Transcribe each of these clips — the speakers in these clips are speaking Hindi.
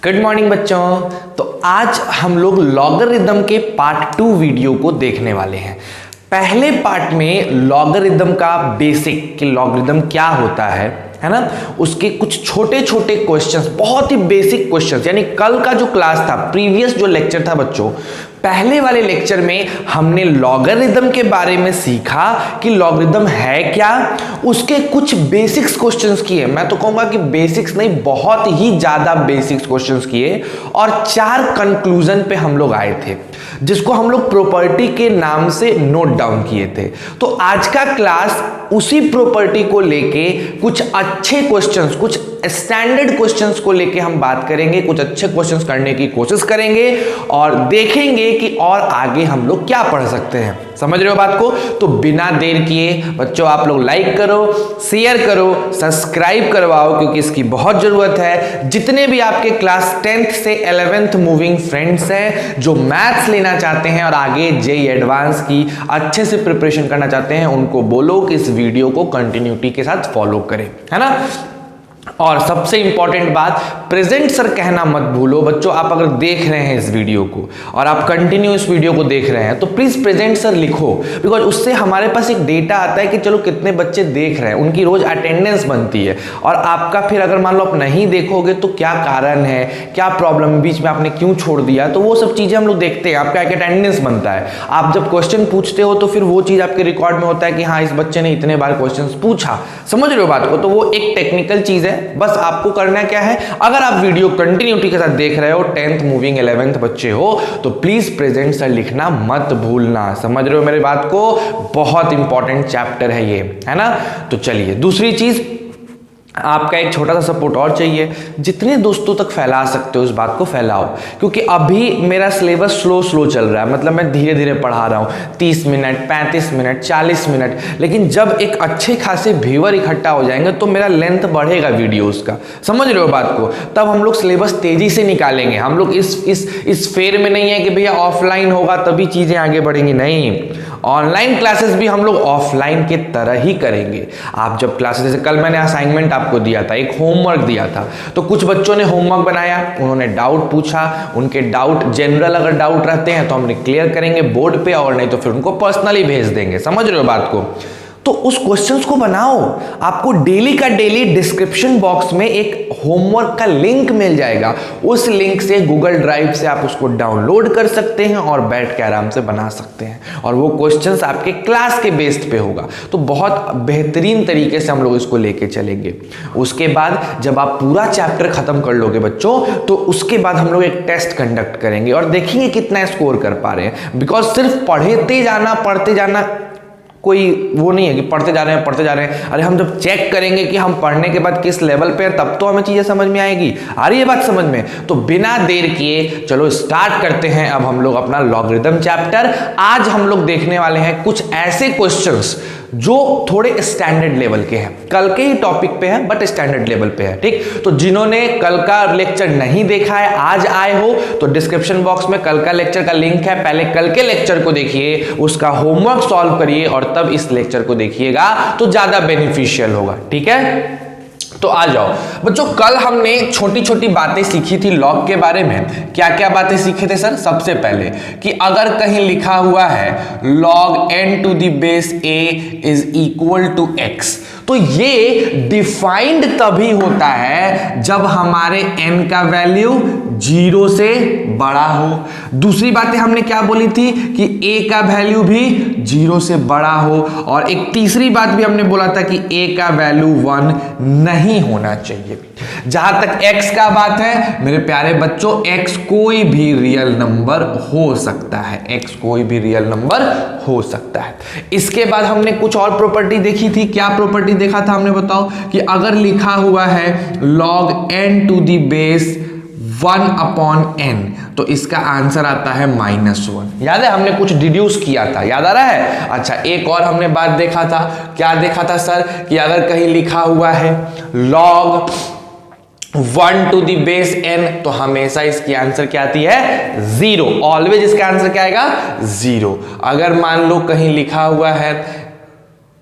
गुड मॉर्निंग बच्चों। तो आज हम लोग लॉगरिदम के पार्ट 2 वीडियो को देखने वाले हैं। पहले पार्ट में लॉगरिदम का बेसिक कि लॉगरिदम क्या होता है ना, उसके कुछ छोटे छोटे क्वेश्चंस, बहुत ही बेसिक क्वेश्चंस, यानी कल का जो क्लास था, प्रीवियस जो लेक्चर था बच्चों, पहले वाले लेक्चर में हमने लॉगरिदम के बारे में सीखा कि लॉगरिदम है क्या, उसके कुछ बेसिक्स क्वेश्चंस किए। मैं तो कहूंगा कि बेसिक्स नहीं, बहुत ही ज्यादा बेसिक्स क्वेश्चंस किए और 4 कंक्लूजन पे हम लोग आए थे, जिसको हम लोग प्रॉपर्टी के नाम से नोट डाउन किए थे। तो आज का क्लास उसी प्रॉपर्टी को लेके कुछ अच्छे क्वेश्चंस, कुछ स्टैंडर्ड क्वेश्चंस को लेके हम बात करेंगे, कुछ अच्छे क्वेश्चंस करने की कोशिश करेंगे और देखेंगे कि और आगे हम लोग क्या पढ़ सकते हैं। समझ रहे हो बात को? तो बिना देर किए बच्चों आप लोग लाइक करो, शेयर करो, सब्सक्राइब करवाओ, क्योंकि इसकी बहुत जरूरत है। जितने भी आपके क्लास 10th से 11th मूविंग फ्रेंड्स हैं जो मैथ्स लेना चाहते हैं और आगे जेईई एडवांस की अच्छे से प्रिपरेशन करना चाहते हैं, उनको बोलो कि इस वीडियो को कंटिन्यूटी के साथ फॉलो करें, है ना। और सबसे इंपॉर्टेंट बात, प्रेजेंट सर कहना मत भूलो बच्चों। आप अगर देख रहे हैं इस वीडियो को और आप कंटिन्यू इस वीडियो को देख रहे हैं तो प्लीज प्रेजेंट सर लिखो, बिकॉज उससे हमारे पास एक डेटा आता है कि चलो कितने बच्चे देख रहे हैं, उनकी रोज अटेंडेंस बनती है। और आपका फिर अगर मान लो आप नहीं देखोगे तो क्या कारण है, क्या प्रॉब्लम, बीच में आपने क्यों छोड़ दिया, तो वो सब चीजें हम लोग देखते हैं। आपका एक अटेंडेंस बनता है, आप जब क्वेश्चन पूछते हो तो फिर वो चीज आपके रिकॉर्ड में होता है कि हाँ इस बच्चे ने इतने बार क्वेश्चन पूछा। समझ रहे हो बात को? तो वो एक टेक्निकल चीज है। बस आपको करना क्या है, अगर आप वीडियो कंटिन्यूटी के साथ देख रहे हो, 10th मूविंग 11th बच्चे हो, तो प्लीज प्रेजेंट सर लिखना मत भूलना। समझ रहे हो मेरी बात को? बहुत इंपॉर्टेंट चैप्टर है ये, है ना। तो चलिए, दूसरी चीज, आपका एक छोटा सा सपोर्ट और चाहिए। जितने दोस्तों तक फैला सकते हो उस बात को फैलाओ, क्योंकि अभी मेरा सिलेबस स्लो चल रहा है, मतलब मैं धीरे धीरे पढ़ा रहा हूँ, 30 मिनट, 35 मिनट, 40 मिनट। लेकिन जब एक अच्छे खासे व्यूअर इकट्ठा हो जाएंगे तो मेरा लेंथ बढ़ेगा वीडियोस का। समझ रहे हो बात को? तब हम लोग सिलेबस तेजी से निकालेंगे। हम लोग इस फेर में नहीं है कि भैया ऑफलाइन होगा तभी चीजें आगे बढ़ेंगी, नहीं। ऑनलाइन क्लासेस भी हम लोग ऑफलाइन के तरह ही करेंगे। आप जब क्लासेस, जैसे कल मैंने असाइनमेंट आपको दिया था, एक होमवर्क दिया था, तो कुछ बच्चों ने होमवर्क बनाया, उन्होंने डाउट पूछा, उनके डाउट जनरल अगर डाउट रहते हैं तो हम क्लियर करेंगे बोर्ड पे, और नहीं तो फिर उनको पर्सनली भेज देंगे। समझ रहे हो बात को? तो उस क्वेश्चंस को बनाओ। आपको डेली का डेली डिस्क्रिप्शन बॉक्स में एक होमवर्क का लिंक मिल जाएगा। उस लिंक से गूगल ड्राइव से आप उसको डाउनलोड कर सकते हैं और बैठ के आराम से बना सकते हैं, और वो क्वेश्चंस आपके क्लास के बेस्ड पे होगा। तो बहुत बेहतरीन तरीके से हम लोग इसको लेके चलेंगे। उसके बाद जब आप पूरा चैप्टर खत्म कर लोगे बच्चों, तो उसके बाद हम लोग एक टेस्ट कंडक्ट करेंगे और देखेंगे कितना स्कोर कर पा रहे हैं। बिकॉज सिर्फ पढ़ते जाना कोई वो नहीं है कि पढ़ते जा रहे हैं। अरे हम जब चेक करेंगे कि हम पढ़ने के बाद किस लेवल पे हैं, तब तो हमें चीजें समझ में आएगी। आ रही है बात समझ में? तो बिना देर किए चलो स्टार्ट करते हैं अब हम लोग अपना लॉगरिदम चैप्टर। आज हम लोग देखने वाले हैं कुछ ऐसे क्वेश्चंस जो थोड़े स्टैंडर्ड लेवल के हैं। कल के ही टॉपिक पे है बट स्टैंडर्ड लेवल पे है, ठीक। तो जिन्होंने कल का लेक्चर नहीं देखा है, आज आए हो, तो डिस्क्रिप्शन बॉक्स में कल का लेक्चर का लिंक है। पहले कल के लेक्चर को देखिए, उसका होमवर्क सॉल्व करिए और तब इस लेक्चर को देखिएगा, तो ज्यादा बेनिफिशियल होगा, ठीक है। तो आ जाओ बच्चों, कल हमने छोटी छोटी बातें सीखी थी लॉग के बारे में। क्या क्या बातें सीखे थे सर? सबसे पहले कि अगर कहीं लिखा हुआ है log n to the base a is equal to x, तो ये डिफाइंड तभी होता है जब हमारे n का वैल्यू 0 से बड़ा हो। दूसरी बातें हमने क्या बोली थी कि a का वैल्यू भी 0 से बड़ा हो, और एक तीसरी बात भी हमने बोला था कि a का वैल्यू 1 नहीं होना चाहिए। जहां तक x का बात है मेरे प्यारे बच्चों, x कोई भी रियल नंबर हो सकता है, x कोई भी रियल नंबर हो सकता है। इसके बाद हमने कुछ और प्रॉपर्टी देखी थी। क्या प्रॉपर्टी देखा था हमने? बताओ कि अगर लिखा हुआ है log n to the base 1/n, तो इसका आंसर आता है -1। याद है हमने कुछ डिड्यूस किया था, याद आ रहा है? अच्छा, एक और हमने बात देखा था। क्या देखा था सर? कि अगर कहीं लिखा हुआ है log 1 to the base n, तो हमेशा इसकी आंसर क्या आती है? 0। ऑलवेज इसका आंसर क्या आएगा? 0। अगर मान लो कहीं लिखा हुआ है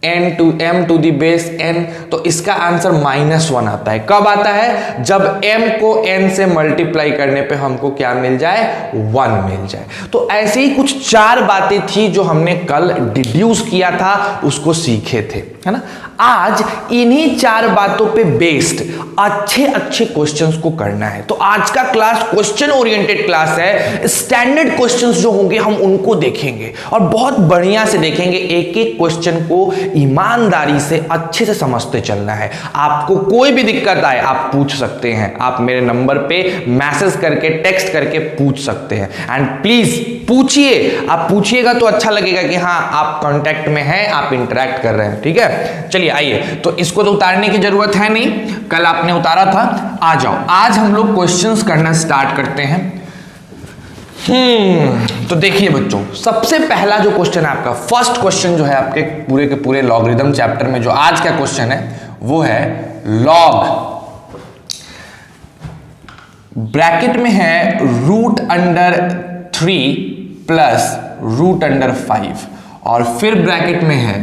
n to m to the base n, तो इसका आंसर -1 आता है। कब आता है? जब m को n से मल्टीप्लाई करने पे हमको क्या मिल जाए? 1 मिल जाए। तो ऐसे ही कुछ 4 बातें थी जो हमने कल डिड्यूस किया था, उसको सीखे थे, है ना। आज इन्हीं 4 बातों पे बेस्ड अच्छे क्वेश्चंस को करना है। तो आज का क्लास क्वेश्चन ओरिएंटेड क्लास है। स्टैंडर्ड क्वेश्चंस जो होंगे हम उनको देखेंगे और बहुत बढ़िया से देखेंगे। एक एक क्वेश्चन को ईमानदारी से अच्छे से समझते चलना है। आपको कोई भी दिक्कत आए आप पूछ सकते हैं, आप मेरे नंबर पे मैसेज करके टेक्स्ट करके पूछ सकते हैं। एंड प्लीज पूछिए, आप पूछिएगा तो अच्छा लगेगा कि हाँ आप कांटेक्ट में हैं, आप इंटरेक्ट कर रहे हैं, ठीक है। चलिए आइए, तो इसको तो उतारने की जरूरत है नहीं, कल आपने उतारा था। आ जाओ, आज हम लोग क्वेश्चंस करना स्टार्ट करते हैं। तो देखिए बच्चों, सबसे पहला जो क्वेश्चन है आपका, फर्स्ट क्वेश्चन जो है आपके पूरे के पूरे लॉगरिथम चैप्टर में, जो आज का क्वेश्चन है वो है लॉग, ब्रैकेट में है √3 प्लस √5 और फिर ब्रैकेट में है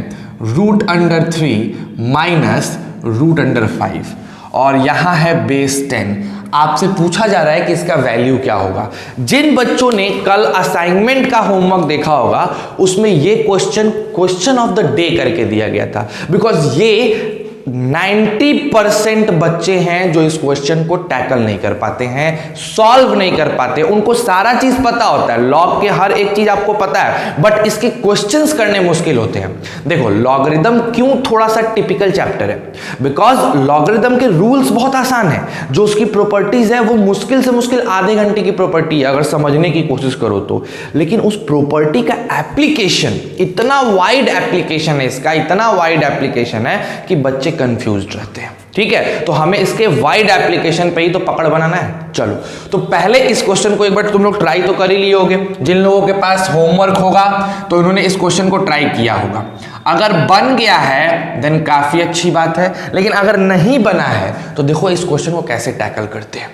√3 माइनस √5 और यहां है बेस 10। आपसे पूछा जा रहा है कि इसका वैल्यू क्या होगा। जिन बच्चों ने कल असाइनमेंट का होमवर्क देखा होगा उसमें ये क्वेश्चन ऑफ द डे करके दिया गया था, बिकॉज ये 90% बच्चे हैं जो इस क्वेश्चन को टैकल नहीं कर पाते हैं, सॉल्व नहीं कर पाते। उनको सारा चीज पता होता है, लॉग के हर एक चीज आपको पता है, बट इसके क्वेश्चंस करने मुश्किल होते हैं। देखो लॉगरिथम क्यों थोड़ा सा टिपिकल चैप्टर है, बिकॉज लॉगरिथम के रूल्स बहुत आसान है, जो उसकी प्रॉपर्टीज है वो मुश्किल से मुश्किल आधे घंटे की प्रॉपर्टी है अगर समझने की कोशिश करो तो। लेकिन उस प्रॉपर्टी का एप्लीकेशन इतना वाइड एप्लीकेशन है, इसका इतना वाइड एप्लीकेशन है कि बच्चे कंफ्यूज्ड रहते हैं, ठीक है। तो हमें इसके वाइड एप्लीकेशन पे ही तो पकड़ बनाना है। चलो, तो पहले इस क्वेश्चन को एक बार तुम लोग ट्राई तो कर ही लिए होगे। जिन लोगों के पास होमवर्क होगा तो उन्होंने इस क्वेश्चन को ट्राई किया होगा। अगर बन गया है देन काफी अच्छी बात है, लेकिन अगर नहीं बना है तो देखो इस क्वेश्चन को कैसे टैकल करते हैं।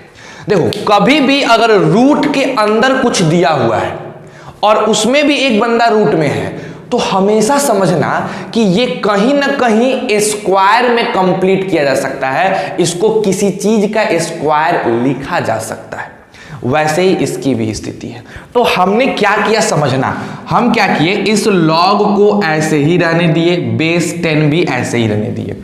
देखो, कभी भी अगर रूट के अंदर कुछ दिया हुआ है और उसमें भी एक बंदा रूट में है, तो हमेशा समझना कि ये कहीं ना कहीं स्क्वायर में कंप्लीट किया जा सकता है, इसको किसी चीज का स्क्वायर लिखा जा सकता है। वैसे ही इसकी भी स्थिति है। तो हमने क्या किया समझना, हम क्या किए, इस लॉग को ऐसे ही रहने दिए, बेस 10 भी ऐसे ही रहने दिए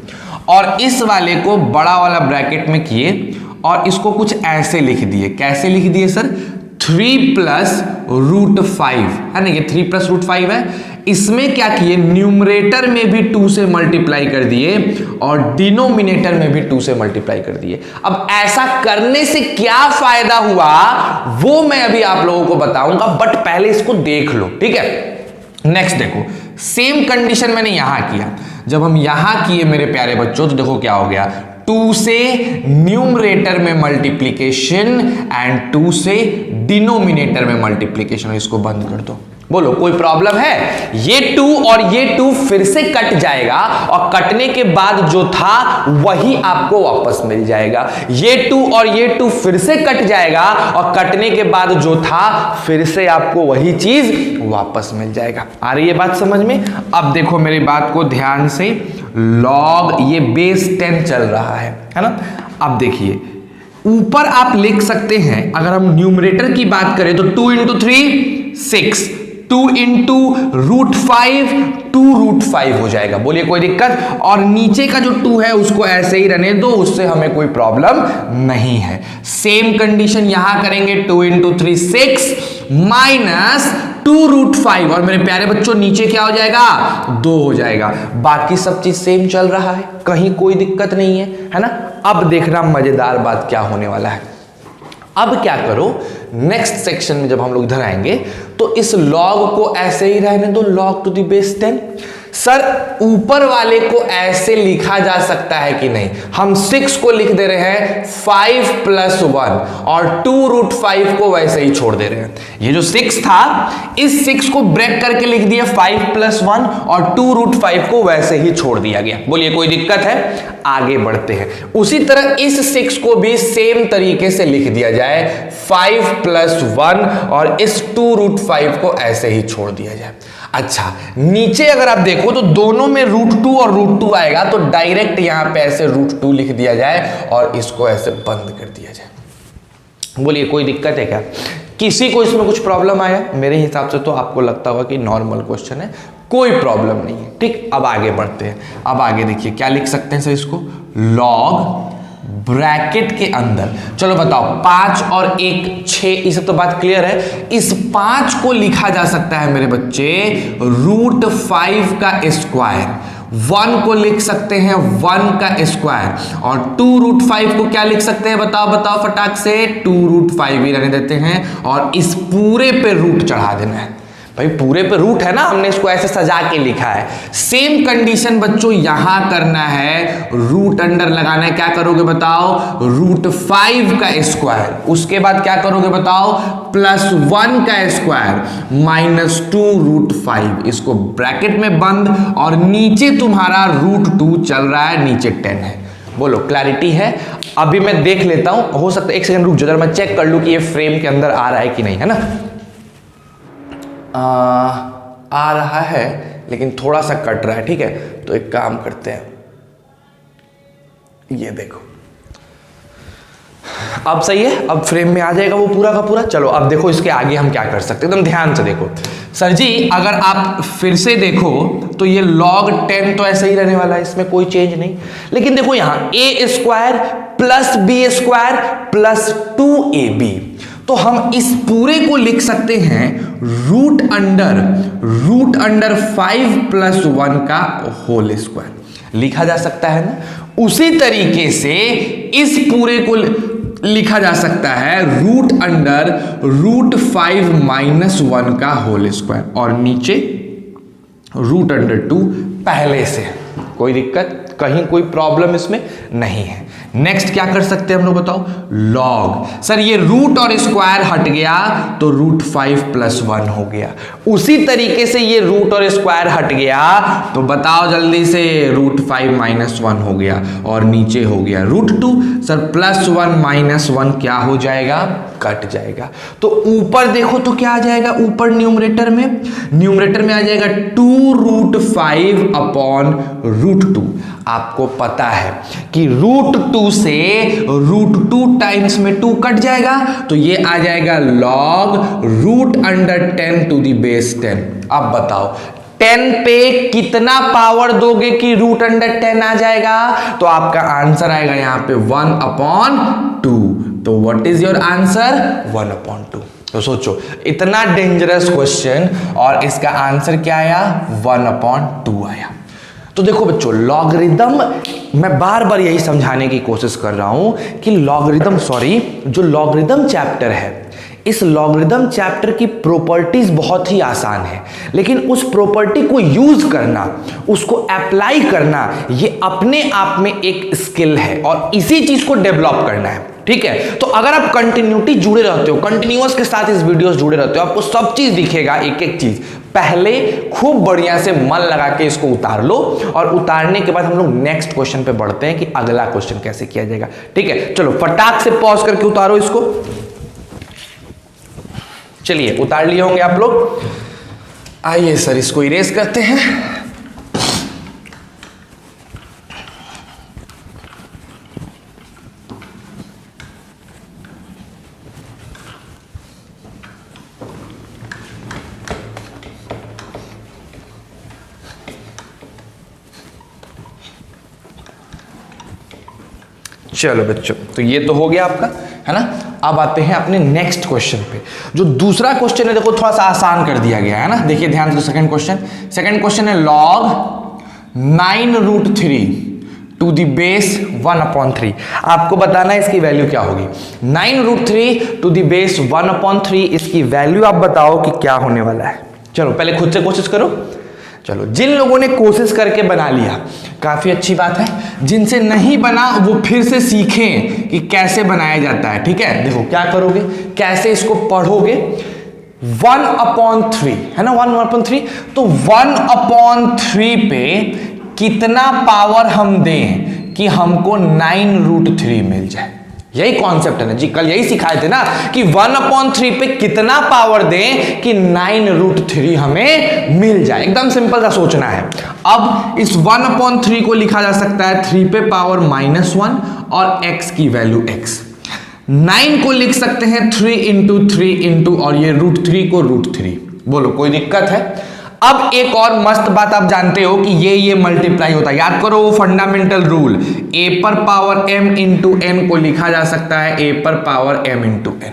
और इस वाले को बड़ा वाला ब्रैकेट में किए और इसको कुछ ऐसे लिख दिए। कैसे लिख दिए सर? 3 प्लस √5 है ना, ये 3 प्लस √5 है। इसमें क्या किए, न्यूमरेटर में भी 2 से मल्टीप्लाई कर दिए और डिनोमिनेटर में भी 2 से मल्टीप्लाई कर दिए। अब ऐसा करने से क्या फायदा हुआ वो मैं अभी आप लोगों को बताऊंगा, बट पहले इसको देख लो, ठीक है। नेक्स्ट देखो, सेम कंडीशन मैंने यहां किया। जब हम यहां किए मेरे प्यारे बच्चों, तो देखो क्या हो गया, 2 से न्यूमरेटर में मल्टीप्लीकेशन एंड 2 से डिनोमिनेटर में मल्टीप्लीकेशन। इसको बंद कर दो। बोलो कोई प्रॉब्लम है? ये 2 और ये 2 फिर से कट जाएगा और कटने के बाद जो था वही आपको वापस मिल जाएगा। ये 2 और ये 2 फिर से कट जाएगा और कटने के बाद जो था फिर से आपको वही चीज वापस मिल जाएगा। आ रही है बात समझ में? अब देखो मेरी बात को ध्यान से, लॉग ये बेस 10 चल रहा है ना। अब देखिए ऊपर आप लिख सकते हैं, अगर हम न्यूमरेटर की बात करें तो 2 × 3 6, 2 × √5 2√5 हो जाएगा। बोलिए कोई दिक्कत? और नीचे का जो 2 है उसको ऐसे ही रहने दो, उससे हमें कोई प्रॉब्लम नहीं है। सेम कंडीशन यहां करेंगे, 2 × 3 6 माइनस 2√5 और मेरे प्यारे बच्चों नीचे क्या हो जाएगा? 2 हो जाएगा। बाकी सब चीज सेम चल रहा है, कहीं कोई दिक्कत नहीं है ना। अब देखना मजेदार बात क्या होने वाला है। अब क्या करो, नेक्स्ट सेक्शन में जब हम लोग इधर आएंगे तो इस लॉग को ऐसे ही रहने दो, log to the base 10। Sir ऊपर वाले को ऐसे लिखा जा सकता है कि नहीं? हम 6 को लिख दे रहे हैं 5 + 1 और 2√5 को वैसे ही छोड़ दे रहे हैं। ये जो 6 था, इस 6 को ब्रेक करके लिख दिया 5 + 1 और 2√5 को वैसे ही छोड़ दिया गया। बोलिए कोई दिक्कत है? आगे बढ़ते हैं। उसी तरह इस 6 को भी सेम तरीके से लिख दिया जाए, 5 + 1 और इस 2√5 को ऐसे ही छोड़ दिया जाए। अच्छा, नीचे अगर आप देखो तो दोनों में √2 और √2 आएगा, तो डायरेक्ट यहां पे ऐसे √2 लिख दिया जाए और इसको ऐसे बंद कर दिया जाए। बोलिए कोई दिक्कत है क्या? किसी को इसमें कुछ प्रॉब्लम आया? मेरे हिसाब से तो आपको लगता होगा कि नॉर्मल क्वेश्चन है, कोई प्रॉब्लम नहीं है। ठीक, अब आगे बढ़ते हैं। अब आगे देखिए क्या लिख सकते हैं सर इसको, लॉग ब्रैकेट के अंदर, चलो बताओ 5 और 1 6, इसे तो बात क्लियर है। इस 5 को लिखा जा सकता है मेरे बच्चे √5 का स्क्वायर, 1 को लिख सकते हैं 1 का स्क्वायर, और 2√5 को क्या लिख सकते हैं बताओ बताओ फटाक से, 2√5 ही रहने देते हैं और इस पूरे पे रूट चढ़ा देना है। भाई पूरे पे रूट है ना, हमने इसको ऐसे सजा के लिखा है। सेम कंडीशन बच्चों यहां करना है, रूट अंडर लगाना है। क्या करोगे बताओ, √5 का स्क्वायर, उसके बाद क्या करोगे बताओ, +1 का स्क्वायर -2√5, इसको ब्रैकेट में बंद, और नीचे तुम्हारा √2 चल रहा है, नीचे 10 है। बोलो क्लैरिटी है? अभी मैं देख लेता हूं, हो सकता है 1 सेकंड रुक जाओ, मैं चेक कर लूं कि ये फ्रेम के अंदर आ रहा है कि नहीं, है ना। आ रहा है लेकिन थोड़ा सा कट रहा है, ठीक है। तो एक काम करते हैं, ये देखो अब सही है, अब फ्रेम में आ जाएगा वो पूरा का पूरा। चलो अब देखो इसके आगे हम क्या कर सकते हैं, एकदम ध्यान से देखो सर जी। अगर आप फिर से देखो तो ये log 10 तो ऐसे ही रहने वाला है, इसमें कोई चेंज नहीं। लेकिन देखो यहां a² + b² + 2ab, तो हम इस पूरे को लिख सकते हैं रूट अंडर 5 + 1 का होल स्क्वायर, लिखा जा सकता है ना। उसी तरीके से इस पूरे को लिखा जा सकता है रूट अंडर √5 - 1 का होल स्क्वायर, और नीचे √2 पहले से। कोई दिक्कत, कहीं कोई प्रॉब्लम इसमें नहीं है। नेक्स्ट क्या कर सकते हैं हम लोग बताओ, लॉग। सर ये रूट और स्क्वायर हट गया तो √5 + 1 हो गया। उसी तरीके से ये रूट और स्क्वायर हट गया तो बताओ जल्दी से, √5 - 1 हो गया और नीचे हो गया √2। सर +1 - 1 क्या हो जाएगा, कट जाएगा। तो ऊपर देखो तो क्या आ जाएगा, ऊपर न्यूमरेटर में आ जाएगा 2√5 अपॉन √2। आपको पता है कि √2 से √2 टाइम्स में 2 कट जाएगा, तो ये आ जाएगा लॉग √10⁻⁻10। अब बताओ 10 पे कितना पावर दोगे कि √10 आ जाएगा, तो आपका आंसर आएगा यहां पे 1/2। तो व्हाट इज योर आंसर, 1/2। तो सोचो इतना डेंजरस क्वेश्चन और इसका आंसर क्या आया, 1/2 आया। तो देखो बच्चों लॉगरिदम, मैं बार बार यही समझाने की कोशिश कर रहा हूं कि जो लॉगरिदम चैप्टर है, इस लॉगरिदम चैप्टर की प्रॉपर्टीज बहुत ही आसान है, लेकिन उस प्रॉपर्टी को यूज करना, उसको अप्लाई करना, ये अपने आप में एक स्किल है और इसी चीज को डेवलप करना है। ठीक है, तो अगर आप कंटिन्यूटी जुड़े रहते हो, कंटिन्यूअस के साथ इस वीडियोस जुड़े रहते हो, आपको सब चीज दिखेगा, एक एक चीज। पहले खूब बढ़िया से मन लगा के इसको उतार लो, और उतारने के बाद हम लोग नेक्स्ट क्वेश्चन पे बढ़ते हैं कि अगला क्वेश्चन कैसे किया जाएगा। ठीक है, चलो फटाक से पॉज करके उतारो इसको। चलिए उतार लिए होंगे आप लोग। आइए सर इसको इरेज करते हैं। चलो बच्चों, तो ये तो हो गया आपका, है ना। अब आते हैं अपने नेक्स्ट क्वेश्चन पे। जो दूसरा क्वेश्चन है देखो थोड़ा सा आसान कर दिया गया है ना, देखिए ध्यान से। सेकंड क्वेश्चन है log 9√3 to the base 1/3। आपको बताना है इसकी वैल्यू क्या होगी। 9√3 to the base 1/3, इसकी वैल्यू आप बताओ कि क्या होने वाला है। चलो पहले खुद से कोशिश करो। चलो जिन लोगों ने कोशिश करके बना लिया काफी अच्छी बात है, जिनसे नहीं बना वो फिर से सीखें कि कैसे बनाया जाता है। ठीक है, देखो क्या करोगे, कैसे इसको पढ़ोगे। 1/3 है ना, 1/3। तो 1/3 पे कितना पावर हम दें कि हमको 9√3 मिल जाए, यही कॉन्सेप्ट है ना जी, कल यही सिखाए थे ना कि 1/3 पे कितना पावर दें कि 9√3 हमें मिल जाए। एकदम सिंपल सा सोचना है। अब इस 1/3 को लिखा जा सकता है 3 पे पावर -1 और x की वैल्यू x। 9 को लिख सकते हैं 3 इंटू 3 इंटू और ये √3 को √3। बोलो कोई दिक्कत है? अब एक और मस्त बात आप जानते हो कि ये मल्टीप्लाई होता है। याद करो वो फंडामेंटल रूल, a पर पावर m इंटू n को लिखा जा सकता है a पर पावर m इंटू n।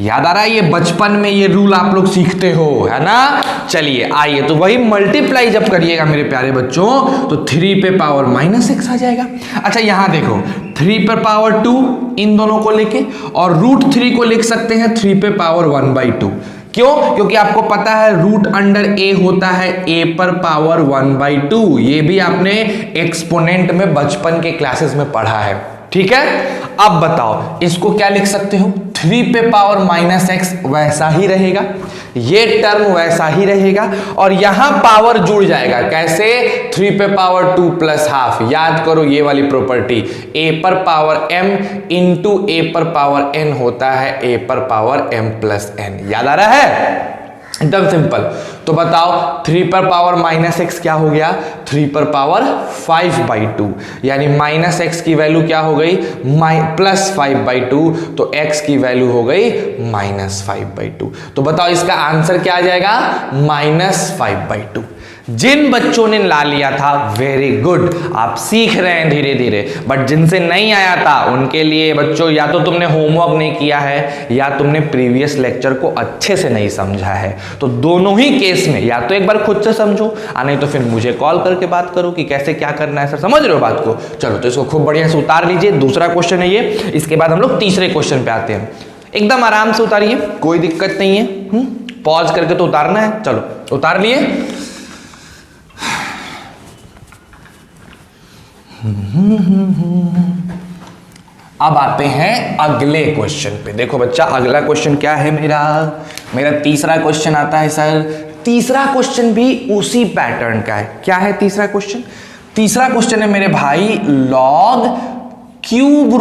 याद आ रहा है? ये बचपन में ये रूल आप लोग सीखते हो, है ना? चलिए आइए, तो वही मल्टीप्लाई जब करिएगा मेरे प्यारे बच्चों तो 3 पे पावर -x आ जाएगा। अच्छा यहां देखो 3 पे पावर 2 इन दोनों को लेके और √3 को लिख सकते हैं 3 पे पावर 1/2। क्यों? क्योंकि आपको पता है रूट अंडर a होता है a पर पावर 1/2। ये भी आपने एक्सपोनेंट में बचपन के क्लासेस में पढ़ा है, ठीक है? अब बताओ इसको क्या लिख सकते हो? 3 पे पावर -x वैसा ही रहेगा, ये टर्म वैसा ही रहेगा और यहां पावर जुड़ जाएगा। कैसे? 3 पे पावर 2 प्लस हाफ। याद करो ये वाली प्रॉपर्टी, a पर पावर m इंटू a पर पावर n होता है a पर पावर m प्लस n। याद आ रहा है? एकदम सिंपल। तो बताओ 3 पर पावर -x क्या हो गया? 3 पर पावर 5/2 यानी -x की वैल्यू क्या हो गई? +5/2। तो x की वैल्यू हो गई -5/2। तो बताओ इसका आंसर क्या आ जाएगा? -5/2। जिन बच्चों ने ला लिया था वेरी गुड, आप सीख रहे हैं धीरे धीरे। बट जिनसे नहीं आया था उनके लिए बच्चों या तो तुमने होमवर्क नहीं किया है या तुमने प्रीवियस लेक्चर को अच्छे से नहीं समझा है। तो दोनों ही केस में या तो एक बार खुद से समझो नहीं तो फिर मुझे कॉल करके बात करो कि कैसे क्या करना है। सर समझ रहे हो बात को? चलो तो इसको खूब बढ़िया से उतार लीजिए। दूसरा क्वेश्चन है ये। इसके बाद हम लोग तीसरे क्वेश्चन पे आते हैं। एकदम आराम से उतारिए, कोई दिक्कत नहीं है। पॉज करके तो उतारना है। चलो उतार लिए। अब आते हैं अगले क्वेश्चन पे। देखो बच्चा अगला क्वेश्चन क्या है मेरा तीसरा क्वेश्चन आता है सर। तीसरा क्वेश्चन भी उसी पैटर्न का है। क्या है तीसरा क्वेश्चन? तीसरा क्वेश्चन है मेरे भाई लॉग क्यूब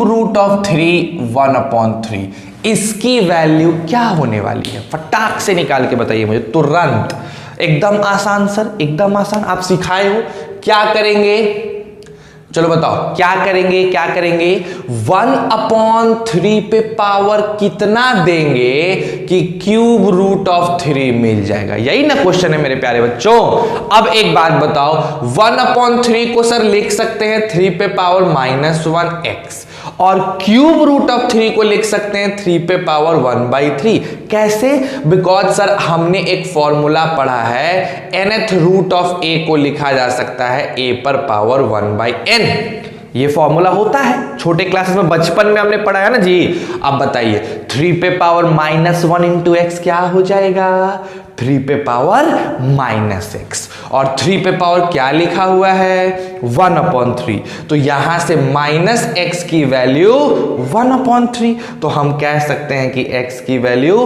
रूट ऑफ 3 1/3। इसकी वैल्यू क्या होने वाली है? फटाक से निकाल के बताइए मुझे तुरंत। एकदम आसान सर, एकदम आसान। आप सिखाए हो। क्या करेंगे? चलो बताओ क्या करेंगे? 1/3 पे पावर कितना देंगे कि क्यूब रूट ऑफ 3 मिल जाएगा? यही ना क्वेश्चन है मेरे प्यारे बच्चों। अब एक बात बताओ, 1/3 को सर लिख सकते हैं 3 पे पावर -1x और क्यूब रूट ऑफ 3 को लिख सकते हैं 3 पे पावर 1/3। कैसे? बिकॉज सर हमने एक फॉर्मूला पढ़ा है, nth रूट ऑफ a को लिखा जा सकता है a पर पावर 1/n। ये फॉर्मूला होता है छोटे क्लासेस में, बचपन में हमने पढ़ा है ना जी। अब बताइए 3 पे पावर -1 इंटू x क्या हो जाएगा? 3 पे पावर -x और 3 पे पावर क्या लिखा हुआ है? 1/3। तो यहां से -x की वैल्यू 1/3। तो हम कह सकते हैं कि x की वैल्यू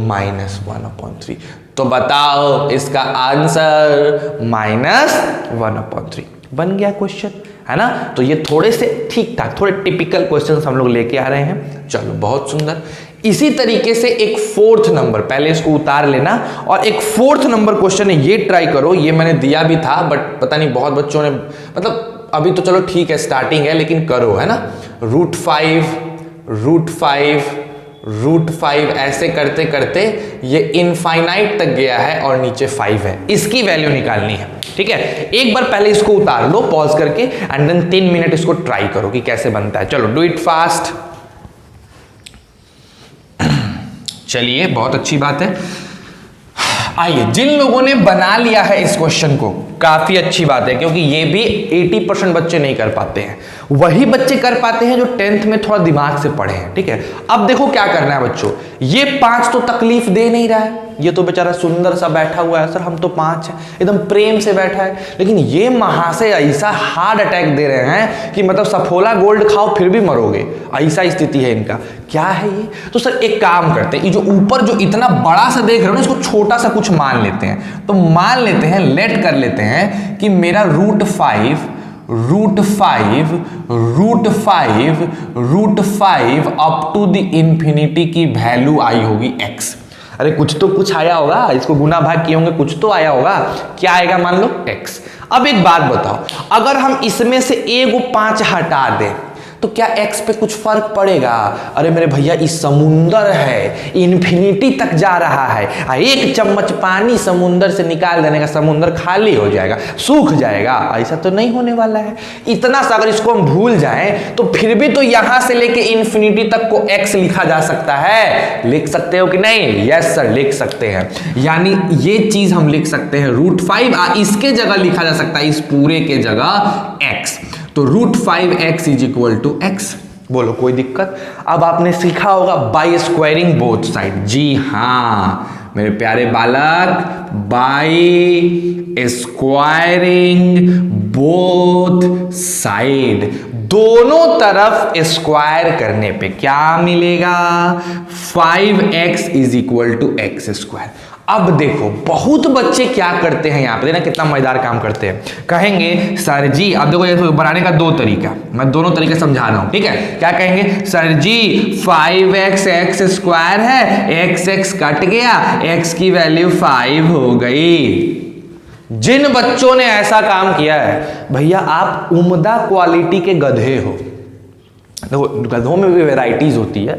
-1/3। तो बताओ इसका आंसर -1/3 बन गया क्वेश्चन, है ना? तो ये थोड़े से ठीक ठाक, थोड़े टिपिकल क्वेश्चंस हम लोग लेके आ रहे हैं। चलो बहुत सुंदर। इसी तरीके से एक 4th नंबर, पहले इसको उतार लेना, और एक 4th नंबर क्वेश्चन है, ये ट्राई करो। ये मैंने दिया भी था बट पता नहीं बहुत बच्चों ने, मतलब अभी तो चलो ठीक है स्टार्टिंग है लेकिन करो, है ना? √5 ऐसे करते करते ये इनफाइनाइट तक गया है और नीचे 5 है। इसकी वैल्यू निकालनी है, ठीक है? एक बार पहले इसको उतार लो पॉज करके एंड देन 3 मिनट इसको ट्राई करो कि कैसे बनता है। चलो डू इट फास्ट। चलिए बहुत अच्छी बात है। आइए, जिन लोगों ने बना लिया है इस क्वेश्चन को, काफी अच्छी बात है क्योंकि ये भी 80% बच्चे नहीं कर पाते हैं। वही बच्चे कर पाते हैं जो 10th में थोड़ा दिमाग से पढ़े हैं, ठीक है? अब देखो क्या करना है बच्चों। ये 5 तो तकलीफ दे नहीं रहा है, ये तो बेचारा सुंदर सा बैठा हुआ है, सर हम तो 5 हैं, एकदम प्रेम से बैठा है। लेकिन ये महाशय ऐसा हार्ड अटैक दे रहे हैं कि मतलब सफोला गोल्ड खाओ फिर भी मरोगे, ऐसा स्थिति है इनका। क्या है ये? तो सर एक काम करते हैं, ये जो ऊपर जो इतना बड़ा सा देख रहे हो ना, इसको छोटा सा कुछ मान लेते हैं। तो मान लेते हैं, लेट कर लेते हैं कि मेरा √5 √5 अप टू द इंफिनिटी की वैल्यू आई होगी x। अरे कुछ तो कुछ आया होगा, इसको गुना भाग किए होंगे, कुछ तो आया होगा। क्या आएगा मान लो x। अब एक बात बताओ, अगर हम इसमें से एगो 5 हटा दें तो क्या x पे कुछ फर्क पड़ेगा? अरे मेरे भैया इस समुंदर है, इन्फिनिटी तक जा रहा है, एक चम्मच पानी समुंदर से निकाल देने का समुंदर खाली हो जाएगा, सूख जाएगा? ऐसा तो नहीं होने वाला है। इतना सा अगर इसको हम भूल जाएं तो फिर भी तो यहां से लेके इन्फिनिटी तक को x लिखा जा सकता है। लिख सकते हो कि नहीं? यस सर, लिख सकते हैं। यानी ये चीज हम लिख सकते हैं √5, इसके जगह लिखा जा सकता है इस पूरे के जगह x। तो √5x is equal to x। बोलो कोई दिक्कत? अब आपने सीखा होगा बाय स्क्वायरिंग बोथ साइड। जी हाँ मेरे प्यारे बालक, बाय स्क्वायरिंग बोथ साइड, दोनों तरफ स्क्वायर करने पे क्या मिलेगा? 5x is equal to x²। अब देखो बहुत बच्चे क्या करते हैं यहाँ पे, देखना कितना मजेदार काम करते हैं। कहेंगे सर जी, अब देखो ये बनाने का 2 तरीका, मैं दोनों तरीके समझा रहा हूं, ठीक है? क्या कहेंगे? सर जी 5x x² है, x कट गया, x की वैल्यू 5 हो गई। जिन बच्चों ने ऐसा काम किया है भैया आप उम्दा क्वालिटी के गधे हो। देखो गधों में भी वेराइटीज होती है,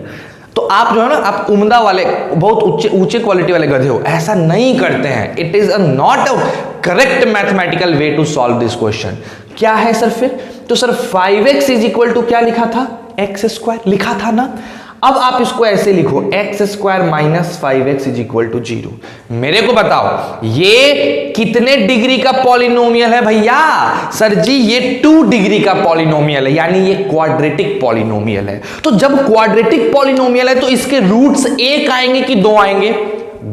तो आप जो है ना, आप उम्दा वाले, बहुत ऊंचे क्वालिटी वाले गधे हो। ऐसा नहीं करते हैं। It is not a correct mathematical way to solve this question. क्या है सर फिर? तो sir 5x is equal to क्या लिखा था? x² लिखा था ना। अब आप इसको ऐसे लिखो, x² minus 5x is equal to 0। मेरे को बताओ ये कितने डिग्री का पॉलिनोमियल है भैया? सर जी ये 2 डिग्री का पॉलिनोमियल है, यानी ये क्वाड्रेटिक पॉलिनोमियल है। तो जब क्वाड्रेटिक पॉलिनोमियल है तो इसके रूट्स 1 आएंगे कि 2 आएंगे?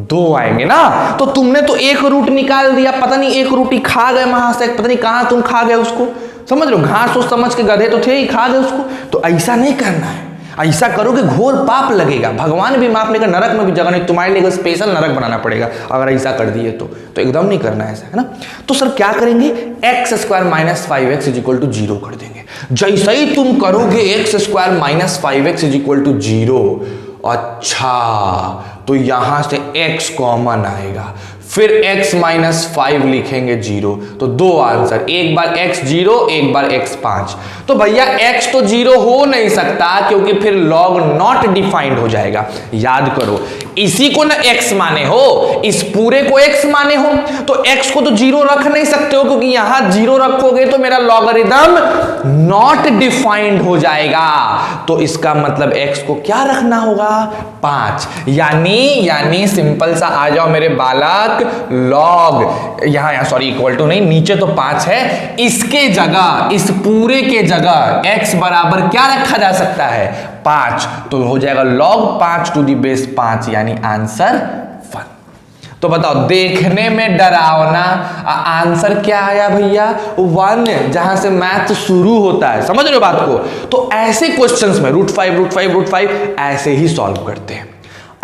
2 आएंगे ना। तो तुमने तो एक रूट निकाल दिया, पता नहीं एक रूट ही खा गए वहां से, पता नहीं कहां तुम खा गए उसको। समझ लो, घास सोच समझ के गधे तो थे ही, खा गए उसको। तो ऐसा नहीं करना है, ऐसा करोगे घोर पाप लगेगा। भगवान भी माफ नहीं कर, नरक में भी जगह नहीं, तुम्हारे लिए स्पेशल नरक बनाना पड़ेगा अगर ऐसा कर दिए तो एकदम नहीं करना है ऐसा, है ना। तो सर क्या करेंगे? x² minus 5x is equal to 0 कर देंगे। जैसे ही तुम करोगे x² minus 5x is equal to 0, अच्छा तो यहां से x कॉमन आएगा, फिर x माइनस 5 लिखेंगे 0, तो 2 आंसर, एक बार x 0, एक बार x 5। तो भैया x तो 0 हो नहीं सकता क्योंकि फिर log नॉट डिफाइंड हो जाएगा। याद करो, इसी को ना x माने हो, इस पूरे को x माने हो, तो x को तो 0 रख नहीं सकते हो क्योंकि यहां 0 रखोगे तो मेरा लॉगरिदम नॉट डिफाइंड हो जाएगा। तो इसका मतलब x को क्या रखना होगा? 5। यानी सिंपल सा आ जाओ मेरे बालक, लॉग यहां सॉरी इक्वल टू नहीं, नीचे तो 5 है, इसके जगह, इस पूरे के जगह x बराबर क्या रखा जा सकता है? 5। तो हो जाएगा log 5 टू दी बेस 5, यानी आंसर 1। तो बताओ, देखने में डरावना, आंसर क्या आया भैया? 1, जहां से मैथ शुरू होता है। समझ रहे हो बात को? तो ऐसे क्वेश्चंस में √5 ऐसे ही सॉल्व करते हैं।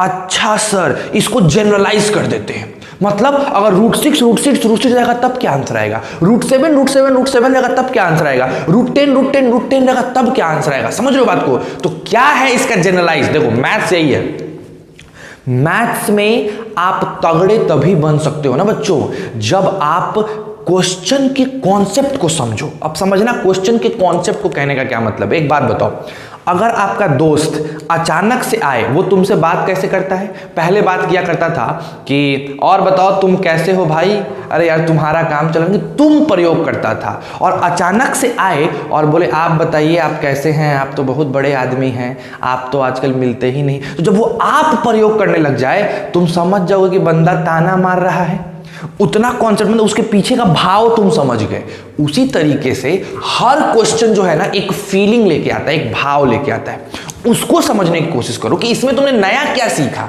अच्छा सर, इसको जनरलाइज कर देते हैं, मतलब अगर √6 रहेगा तब क्या आंसर आएगा? √7 रहेगा तब क्या आंसर आएगा? √10 रहेगा तब क्या आंसर आएगा? समझ रहे हो बात को? तो क्या है इसका जनरलाइज? देखो मैथ्स यही है, मैथ्स में आप तगड़े तभी बन सकते हो ना बच्चों, जब आप क्वेश्चन के कॉन्सेप्ट को समझो। अब समझना क्वेश्चन के कॉन्सेप्ट को कहने का क्या मतलब। एक बात बताओ, अगर आपका दोस्त अचानक से आए, वो तुमसे बात कैसे करता है? पहले बात किया करता था कि और बताओ तुम कैसे हो भाई, अरे यार तुम्हारा काम चल रहा है, तुम प्रयोग करता था। और अचानक से आए और बोले आप बताइए आप कैसे हैं, आप तो बहुत बड़े आदमी हैं, आप तो आजकल मिलते ही नहीं। तो जब वो आप प्रयोग करने लग जाए, तुम समझ जाओगे कि बंदा ताना मार रहा है। उतना कॉन्सेप्ट, मतलब उसके पीछे का भाव तुम समझ गए। उसी तरीके से हर क्वेश्चन जो है ना, एक फीलिंग लेके आता है, एक भाव लेके आता है। उसको समझने की कोशिश करो कि इसमें तुमने नया क्या सीखा,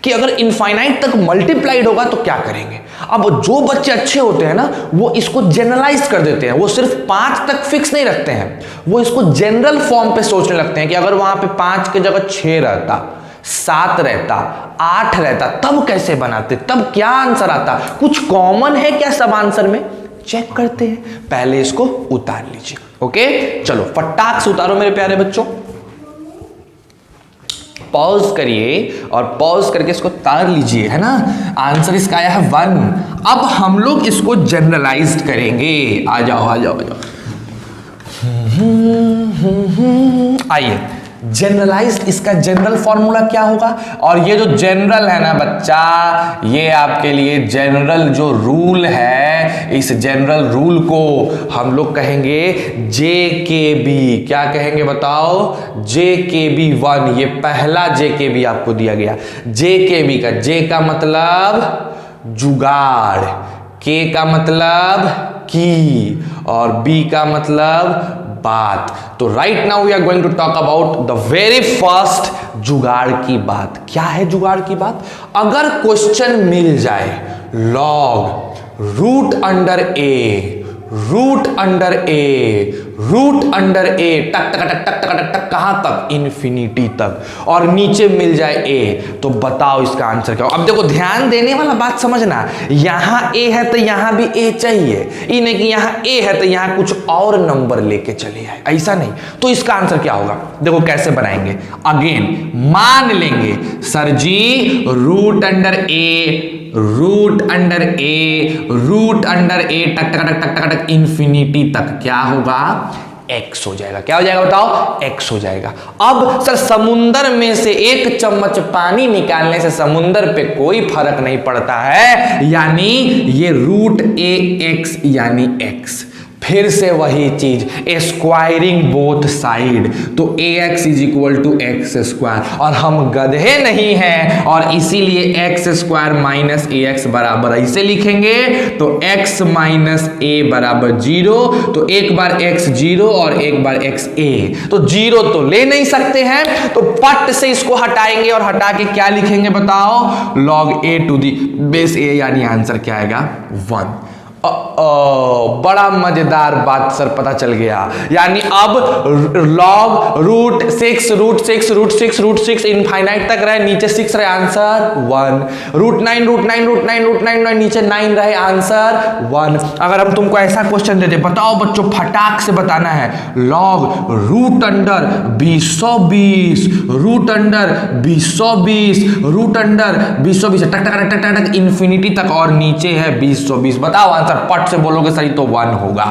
कि अगर इनफाइनाइट तक मल्टीप्लाइड होगा तो क्या करेंगे। अब जो बच्चे अच्छे होते हैं ना, वो इसको जनरलाइज कर देते हैं, वो सिर्फ 5 तक फिक्स नहीं रखते हैं, वो इसको जनरल फॉर्म पे सोचने लगते हैं कि अगर वहां पे 5 की जगह 6 रहता, 7 रहता, 8 रहता, तब कैसे बनाते, तब क्या आंसर आता, कुछ कॉमन है क्या सब आंसर में? चेक करते हैं। पहले इसको उतार लीजिए। ओके, चलो फटाक से उतारो मेरे प्यारे बच्चों, पॉज करिए और पॉज करके इसको उतार लीजिए, है ना। आंसर इसका आया है 1। अब हम लोग इसको जनरलाइज करेंगे। आ जाओ आ जाओ आ जाओ, आइए जनरलाइज, इसका जनरल फॉर्मूला क्या होगा। और ये जो जनरल है ना बच्चा, ये आपके लिए जनरल जो रूल है, इस जनरल रूल को हम लोग कहेंगे JKB। क्या कहेंगे बताओ? JKB 1। ये पहला JKB आपको दिया गया। JKB का J का मतलब जुगाड़, K का मतलब की, और B का मतलब बात। तो right now we are going to talk about the very first jugaad की बात। क्या है जुगाड़ की बात? अगर क्वेश्चन मिल जाए लॉग रूट अंडर ए, रूट अंडर ए, रूट अंडर ए, टक टक टक टक टक टक, कहां तक? इन्फिनिटी तक, और नीचे मिल जाए ए, तो बताओ इसका आंसर क्या हो। अब देखो ध्यान देने वाला बात समझना, यहां ए है तो यहां भी ए चाहिए, ये नहीं कि यहां ए है तो यहां कुछ और नंबर लेके चले आए, ऐसा नहीं। तो इसका आंसर क्या होगा? देखो कैसे बनाएंगे। अगेन मान लेंगे सर जी रूट अंडर ए, रूट अंडर ए, रूट अंडर ए, टक टक टक टक टक इन्फिनिटी तक, क्या होगा? x हो जाएगा। क्या हो जाएगा बताओ? x हो जाएगा। अब सर समुंदर में से 1 चम्मच पानी निकालने से समुंदर पे कोई फर्क नहीं पड़ता है, यानी ये रूट ए एक्स यानी x। फिर से वही चीज, स्क्वायरिंग बोथ साइड, तो ax is equal to x square, और हम गधे नहीं हैं और इसीलिए x square minus a x बराबर ऐसे लिखेंगे, तो x माइनस ए बराबर 0, तो एक बार x 0 और एक बार x a, तो 0 तो ले नहीं सकते हैं, तो पट से इसको हटाएंगे और हटा के क्या लिखेंगे बताओ? log a to the base a, यानी आंसर क्या आएगा? 1। बड़ा मजेदार बात सर पता चल गया, यानी अब log root 6 root 6 root 6 root 6 infinite तक रहे, नीचे 6 रहे, answer 1। Root 9 root 9 root 9 root 9 नीचे 9 रहे, आंसर 1। अगर हम तुमको ऐसा क्वेश्चन देते, बताओ बच्चों फटाक से बताना है, log root under 220, root under 220, root under 220 टक टक टक टक टक इन्फिनिटी तक, और नीचे है 220, बताओ आंसर। पट से बोलोगे सही तो 1 होगा।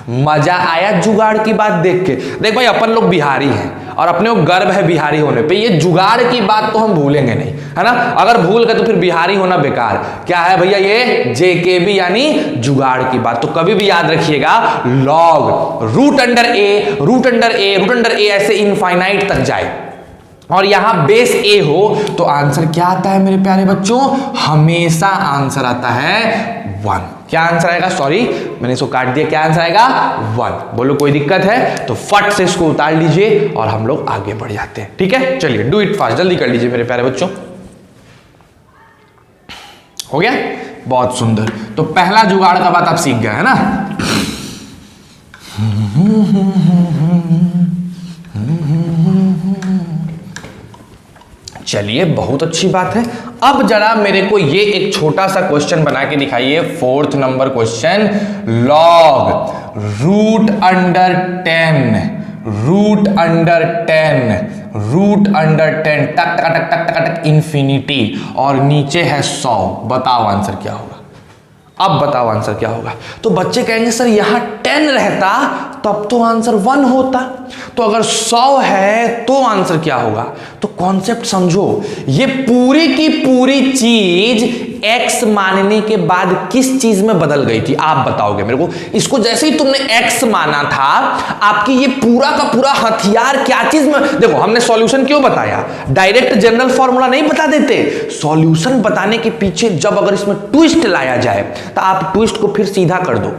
मजा आया जुगाड़ की बात देख के? देख भाई अपन लोग बिहारी हैं और अपने को गर्व है बिहारी होने पे, ये जुगाड़ की बात तो हम भूलेंगे नहीं, है ना। अगर भूल गए तो फिर बिहारी होना बेकार। क्या है भैया? ये JKB यानी जुगाड़ की बात। तो कभी भी याद रखिएगा, लॉग रूट अंडर ए, रूट अंडर ए, रूट अंडर ए ऐसे इनफाइनाइट तक जाए और यहां बेस a हो, तो आंसर क्या आता है मेरे प्यारे बच्चों? हमेशा आंसर आता है 1। क्या आंसर आएगा? सॉरी मैंने इसको काट दिया। क्या आंसर आएगा? 1। बोलो कोई दिक्कत है तो फट से इसको उतार लीजिए और हम लोग आगे बढ़ जाते हैं। ठीक है, चलिए डू इट फास्ट, जल्दी कर लीजिए मेरे प्यारे बच्चों। हो गया? बहुत सुंदर। तो पहला जुगाड़ का बात आप सीख गए, है ना। चलिए बहुत अच्छी बात है। अब जरा मेरे को ये एक छोटा सा क्वेश्चन बना के दिखाइए, 4th number question. Log root under 10, root under 10, root under 10 टक टक टक टक टक टक इन्फिनिटी, और नीचे है 100। बताओ आंसर क्या होगा? अब बताओ आंसर क्या होगा? तो बच्चे कहेंगे सर यहां 10 रहता तब तो आंसर 1 होता, तो अगर 100 है तो आंसर क्या होगा? तो कॉन्सेप्ट समझो, ये पूरी की पूरी चीज x मानने के बाद किस चीज में बदल गई थी? आप बताओगे मेरे को। इसको जैसे ही तुमने x माना था, आपकी ये पूरा का पूरा हथियार क्या चीज में? देखो हमने सॉल्यूशन क्यों बताया, डायरेक्ट जनरल फॉर्मूला नहीं बता देते। सॉल्यूशन बताने के पीछे जब अगर इसमें ट्विस्ट लाया जाए तो आप ट्विस्ट को फिर सीधा कर दो।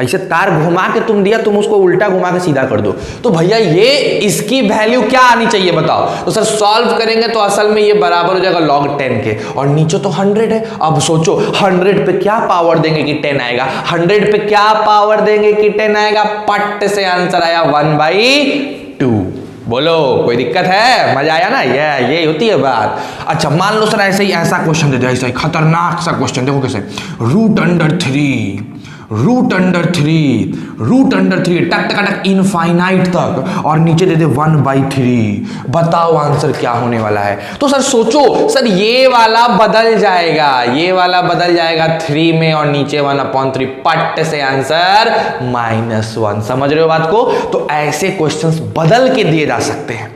ऐसे तार घुमा के तुम दिया, तुम उसको उल्टा घुमा के सीधा कर दो। तो भैया ये इसकी वैल्यू क्या आनी चाहिए बताओ? तो सर सॉल्व करेंगे तो असल में ये बराबर हो जाएगा log 10 के, और नीचे तो 100 है। अब सोचो 100 पे क्या पावर देंगे कि 10 आएगा? 100 पे क्या पावर देंगे कि 10 आएगा? पट से आंसर आया 1/2। बोलो कोई दिक्कत है? मजा आया ना? ये होती है बात। अच्छा मान लो सर ऐसे ही ऐसा क्वेश्चन दे दो, ऐसा ही खतरनाक सा क्वेश्चन। देखो कैसे, रूट अंडर 3, √3 टक टक टक इनफाइनाइट तक, और नीचे दे दे 1/3। बताओ आंसर क्या होने वाला है। तो सर सोचो, सर ये वाला बदल जाएगा, ये वाला बदल जाएगा 3 में, और नीचे 1/3, पट से आंसर -1। समझ रहे हो बात को। तो ऐसे क्वेश्चंस बदल के दिए जा सकते हैं।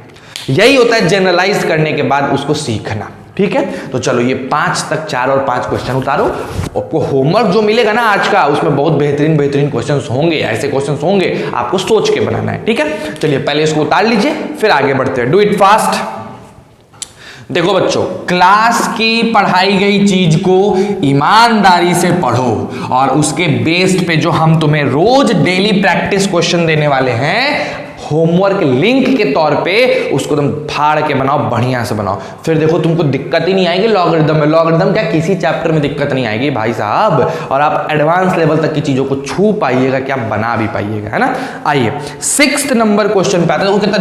यही होता है जनरलाइज करने के बाद उसको सीखना। ठीक है, तो चलो ये 5 तक 4 और 5 क्वेश्चन उतारो। आपको होमवर्क जो मिलेगा ना आज का, उसमें बहुत बेहतरीन क्वेश्चंस होंगे, ऐसे क्वेश्चंस होंगे, आपको सोच के बनाना है। ठीक है, चलिए पहले इसको उतार लीजिए, फिर आगे बढ़ते हैं। Do it fast. देखो बच्चों, क्लास की पढ़ाई गई चीज को ईमानदारी से पढ़ो, और उसके बेस्ड पे जो हम तुम्हें रोज डेली प्रैक्टिस क्वेश्चन देने वाले हैं, होमवर्क लिंक के तौर पे, उसको तुम फाड़ के बनाओ, बढ़िया से बनाओ। फिर देखो तुमको दिक्कत ही नहीं आएगी लॉगरिदम में। लॉगरिदम क्या, किसी चैप्टर में दिक्कत नहीं आएगी भाई साहब, और आप एडवांस लेवल तक की चीजों को छू पाइएगा, क्या बना भी पाइएगा, है ना। आइए 6 नंबर क्वेश्चन पे आते हैं। कितना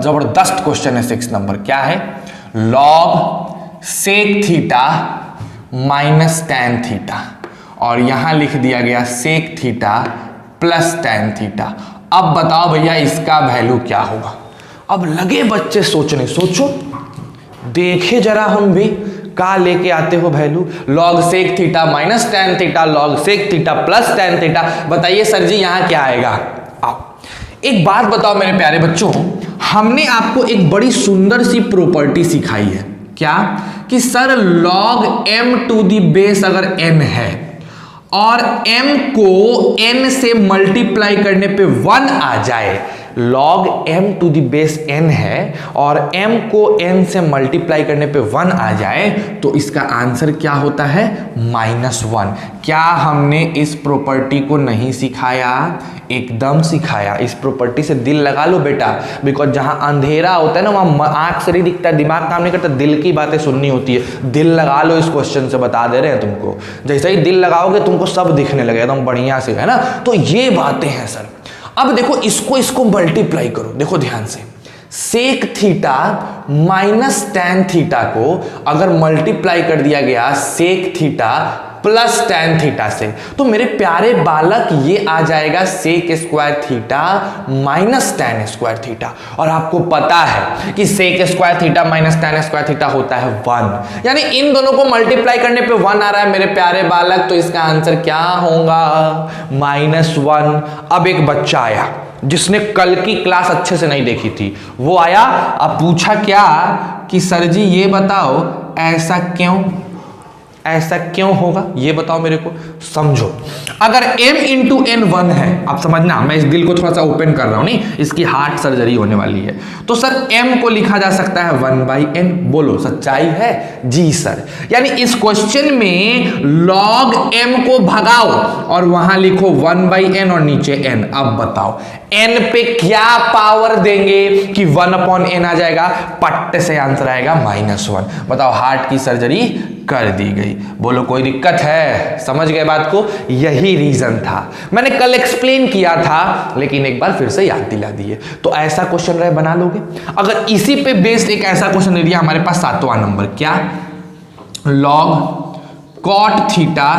जबरदस्त क्वेश्चन है 6 नंबर। क्या है, log sec theta minus tan theta, और यहां लिख दिया गया sec theta plus tan theta. अब बताओ भैया इसका वैल्यू क्या होगा। अब लगे बच्चे सोचने, सोचो, देखे जरा हम भी का लेके आते हो value. Log sec theta minus tan theta, log sec theta plus tan theta. बताइए सर जी यहां क्या आएगा। आओ एक बात बताओ मेरे प्यारे बच्चों, हमने आपको एक बड़ी सुंदर सी प्रॉपर्टी सिखाई है। क्या, कि सर लॉग m⁻⁴ अगर n है और m को n से मल्टीप्लाई करने पे 1 आ जाए, log m⁻n है और m को n से मल्टीप्लाई करने पे 1 आ जाए, तो इसका आंसर क्या होता है, -1। क्या हमने इस प्रॉपर्टी को नहीं सिखाया? एकदम सिखाया। इस प्रॉपर्टी से दिल लगा लो बेटा, बिकॉज जहां अंधेरा होता है ना, वहां आंख से नहीं दिखता, दिमाग काम नहीं करता, दिल की बातें सुननी होती है। दिल लगा लो इस क्वेश्चन से, बता दे रहे हैं तुमको। जैसे ही दिल लगाओगे तुमको सब दिखने लगेगा एकदम बढ़िया से, है ना। तो ये बातें हैं सर। अब देखो इसको मल्टीप्लाई करो, देखो ध्यान से। Sec theta minus tan theta को अगर मल्टीप्लाई कर दिया गया sec theta plus tan theta से, तो मेरे प्यारे बालक ये आ जाएगा sec square theta minus tan square theta. और आपको पता है कि sec square theta minus tan square theta होता है 1, यानी इन दोनों को मल्टीप्लाई करने पे 1 आ रहा है मेरे प्यारे बालक। तो इसका आंसर क्या होगा, -1। अब एक बच्चा आया जिसने कल की क्लास अच्छे से नहीं देखी थी, वो आया, अब पूछा क्या कि सर जी ये बताओ ऐसा क्यों होगा, ये बताओ मेरे को। समझो, अगर m इंटू n 1 है, आप समझना, मैं इस दिल को थोड़ा सा ओपन कर रहा हूं, नहीं इसकी हार्ट सर्जरी होने वाली है। तो सर m को लिखा जा सकता है 1/n। बोलो सच्चाई है? जी सर। यानी इस क्वेश्चन में log m को भगाओ और वहां लिखो 1/n और नीचे n। अब बताओ n पे क्या पावर देंगे कि 1/n आ जाएगा, पट्टे से आंसर आएगा -1। बताओ हार्ट की सर्जरी कर दी गई। बोलो कोई दिक्कत है? समझ गए बात को? यही रीजन था, मैंने कल एक्सप्लेन किया था, लेकिन एक बार फिर से याद दिला दिए। तो ऐसा क्वेश्चन रहे बना लोगे। अगर इसी पे बेस्ड एक ऐसा क्वेश्चन दे दिया हमारे पास 7वां नंबर, क्या, log cot theta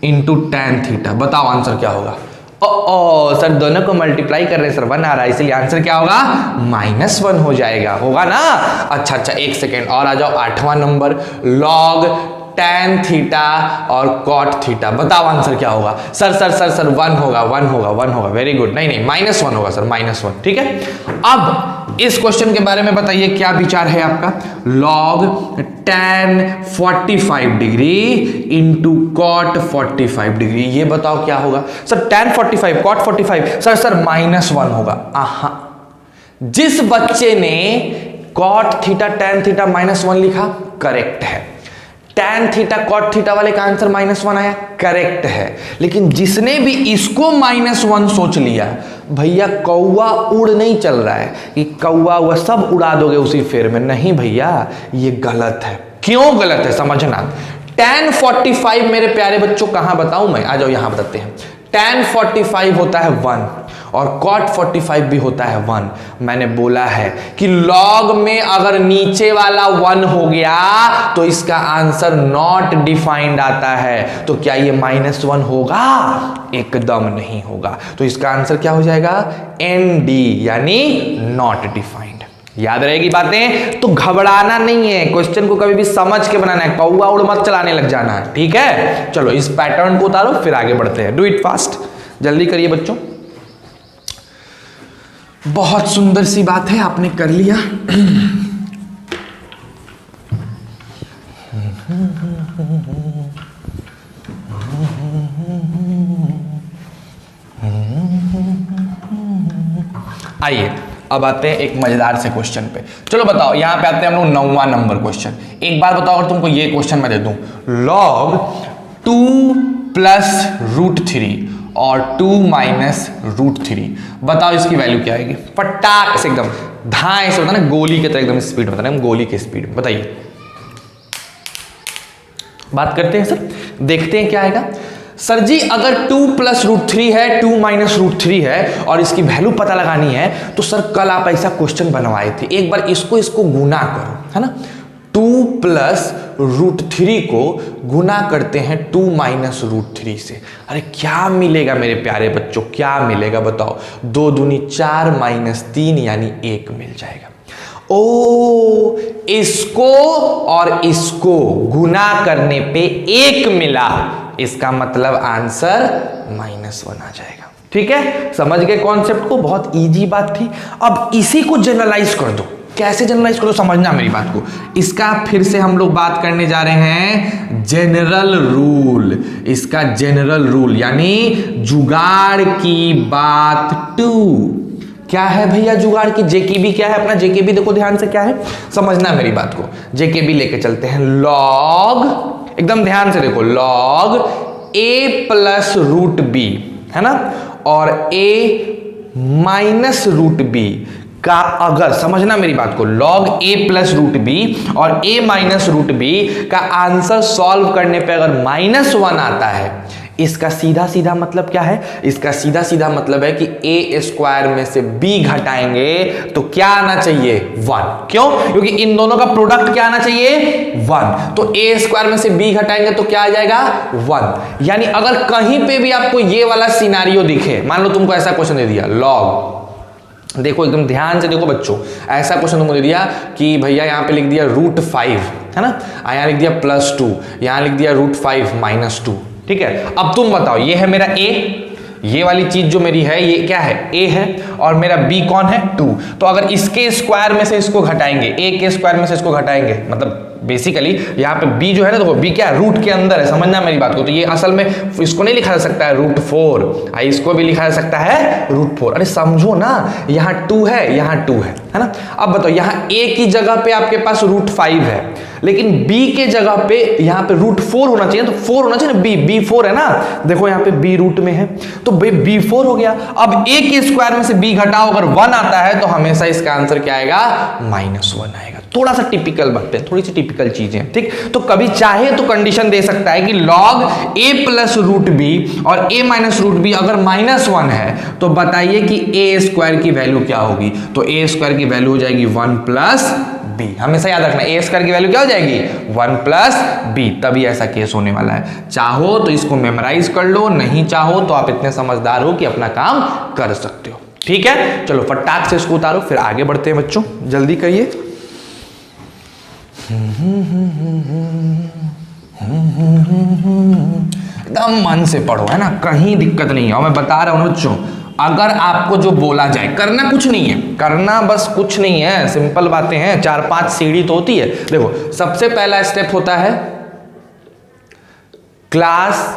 into tan theta. बताओ आंसर क्या होगा। ओ सर दोनों को मल्टीप्लाई कर रहे हैं सर, 1 आ रहा है, इसलिए आंसर क्या होगा, -1 हो जाएगा, होगा ना। अच्छा एक सेकेंड और आ जाओ, 8वां नंबर, लॉग टैन थीटा और कॉट थीटा। बताओ आंसर क्या होगा। सर 1 होगा। Very good. नहीं -1 होगा सर, -1। ठीक है, अब इस क्वेश्चन के बारे में बताइए क्या विचार है आपका। Log tan 45 degree into cot 45 degree, ये बताओ क्या होगा। सर टैन 45 कॉट 45, सर -1 होगा। आहा, जिस बच्चे ने कॉट थीटा टैन थीटा -1 लिखा, करेक्ट है। टैन थीटा कॉट थीटा वाले का आंसर -1 आया, करेक्ट है। लेकिन जिसने भी इसको -1 सोच लिया, भैया कौवा उड़ नहीं चल रहा है कि कौवा वह सब उड़ा दोगे उसी फेर में, नहीं भैया, ये गलत है। क्यों गलत है समझना। टैन 45 मेरे प्यारे बच्चों कहां बताऊं मैं, आ जाओ यहां बताते हैं। टैन 45 होता है 1 और cot 45 भी होता है 1। मैंने बोला है कि log में अगर नीचे वाला 1 हो गया तो इसका आंसर नॉट डिफाइंड आता है। तो क्या ये -1 होगा? एकदम नहीं होगा। तो इसका आंसर क्या हो जाएगा? ND यानी नॉट डिफाइंड। याद रहेगी बातें? तो घबराना नहीं है, क्वेश्चन को कभी भी समझ के बनाना है, कौवा उड़ मत चलाने लग जाना है, ठीक है? चलो इस पैटर्न को उतारो फिर आगे बढ़ते हैं। डू इट फास्ट, जल्दी करिए बच्चों। बहुत सुंदर सी बात है, आपने कर लिया। आइए अब आते हैं एक मजेदार से क्वेश्चन पे। चलो बताओ, यहां पे आते हैं हम लोग 9वां नंबर क्वेश्चन। एक बार बताओ, अगर तुमको ये क्वेश्चन मैं दे दूं, log 2 + √3 और 2 - √3, बताओ इसकी वैल्यू क्या आएगी? फटाक से एकदम धाए से, होता है ना गोली की तरह, एकदम स्पीड में, हम गोली की स्पीड में। बताइए, बात करते हैं सर, देखते हैं क्या आएगा। सर जी अगर 2 + √3 है, 2 - √3 है और इसकी वैल्यू पता लगानी है, तो सर कल आप ऐसा क्वेश्चन बनवाए थे, एक बार इसको गुना करो, है ना। 2 + √3 को गुना करते हैं 2 - √3 से। अरे क्या मिलेगा मेरे प्यारे बच्चों, क्या मिलेगा बताओ? 2 दूनी 4 - 3 यानी 1 मिल जाएगा। ओ, इसको और इसको गुना करने पे 1 मिला, इसका मतलब आंसर -1 आ जाएगा। ठीक है, समझ गए कॉन्सेप्ट को? बहुत इजी बात थी। अब इसी को जनरलाइज कर दो। कैसे जनरलाइज कर दो, समझना मेरी बात को। इसका फिर से हम लोग बात करने जा रहे हैं जनरल रूल। इसका जनरल रूल यानी जुगाड़ की बात 2। क्या है भैया जुगाड़ की? जेकेबी क्या है अपना? जेकेबी देखो ध्यान से, क्या है समझना मेरी बात को। जेकेबी लेके चलते हैं। लॉग, एकदम ध्यान से देखो, लॉग a + √b, है ना, और a - √b का, अगर समझना मेरी बात को, log a + √b और a - √b का आंसर सॉल्व करने पे अगर -1 आता है, इसका सीधा सीधा मतलब क्या है? इसका सीधा सीधा मतलब है कि a² में से b घटाएंगे तो क्या आना चाहिए? 1। क्यों? क्योंकि इन दोनों का प्रोडक्ट क्या आना चाहिए? 1। तो a² में से b घटाएंगे तो क्या आ जाएगा? 1। यानी अगर कहीं पे भी आपको ये वाला सिनारियो दिखे, मान लो तुमको ऐसा क्वेश्चन दे दिया, log, देखो एकदम ध्यान से देखो बच्चों, ऐसा क्वेश्चन तुमको दे दिया कि भैया यहाँ पे लिख दिया √5, है ना, यहाँ लिख दिया +2, यहाँ लिख दिया √5 - 2। ठीक है, अब तुम बताओ, ये है मेरा a, ये वाली चीज जो मेरी है ये क्या है? a है, और मेरा b कौन है? 2। तो अगर इसके स्क्वायर में से इसको घटाएंगे, a के स्क्वायर में से इसको घटाएंगे, मतलब बेसिकली यहाँ पे b जो है ना, देखो b क्या है? रूट के अंदर है, समझना मेरी बात को। तो ये असल में इसको नहीं लिखा जा सकता है √4, इसको भी लिखा जा सकता है √4। अरे समझो ना, यहाँ 2 है, यहाँ 2 है ना। अब बताओ, यहाँ a की जगह पे आपके पास √5 है, लेकिन b के जगह पे यहाँ पे √4 होना चाहिए, तो 4 होना चाहिए ना, b 4 है ना, देखो यहाँ पे b रूट में है, तो b 4 हो गया। अब a के स्क्वायर में से b घटाओ, अगर 1 आता है तो हमेशा इसका आंसर क्या आएगा? -1 आएगा। थोड़ा सा टिपिकल बात है, थोड़ी सी टिपिकल चीजें, ठीक। तो कभी चाहे तो कंडीशन दे सकता है कि log a + √b और a - √b अगर -1 है, तो बताइए कि a² की वैल्यू क्या होगी? तो a² की वैल्यू हो जाएगी 1 + b। हमेशा याद रखना, a² की वैल्यू क्या हो जाएगी? 1 + b। तभी ऐसा केस होने वाला है। चाहो तो इसको मेमोराइज कर लो, नहीं चाहो तो आप इतने समझदार हो कि अपना काम कर सकते हो। ठीक है, चलो फटाक से इसको उतारो, फिर आगे बढ़ते हैं बच्चों, जल्दी करिए। एकदम मन से पढ़ो, है ना, कहीं दिक्कत नहीं है। और मैं बता रहा हूं बच्चों, अगर आपको जो बोला जाए, करना कुछ नहीं है, करना बस कुछ नहीं है, सिंपल बातें हैं, 4-5 सीढ़ी तो होती है। देखो, सबसे पहला स्टेप होता है क्लास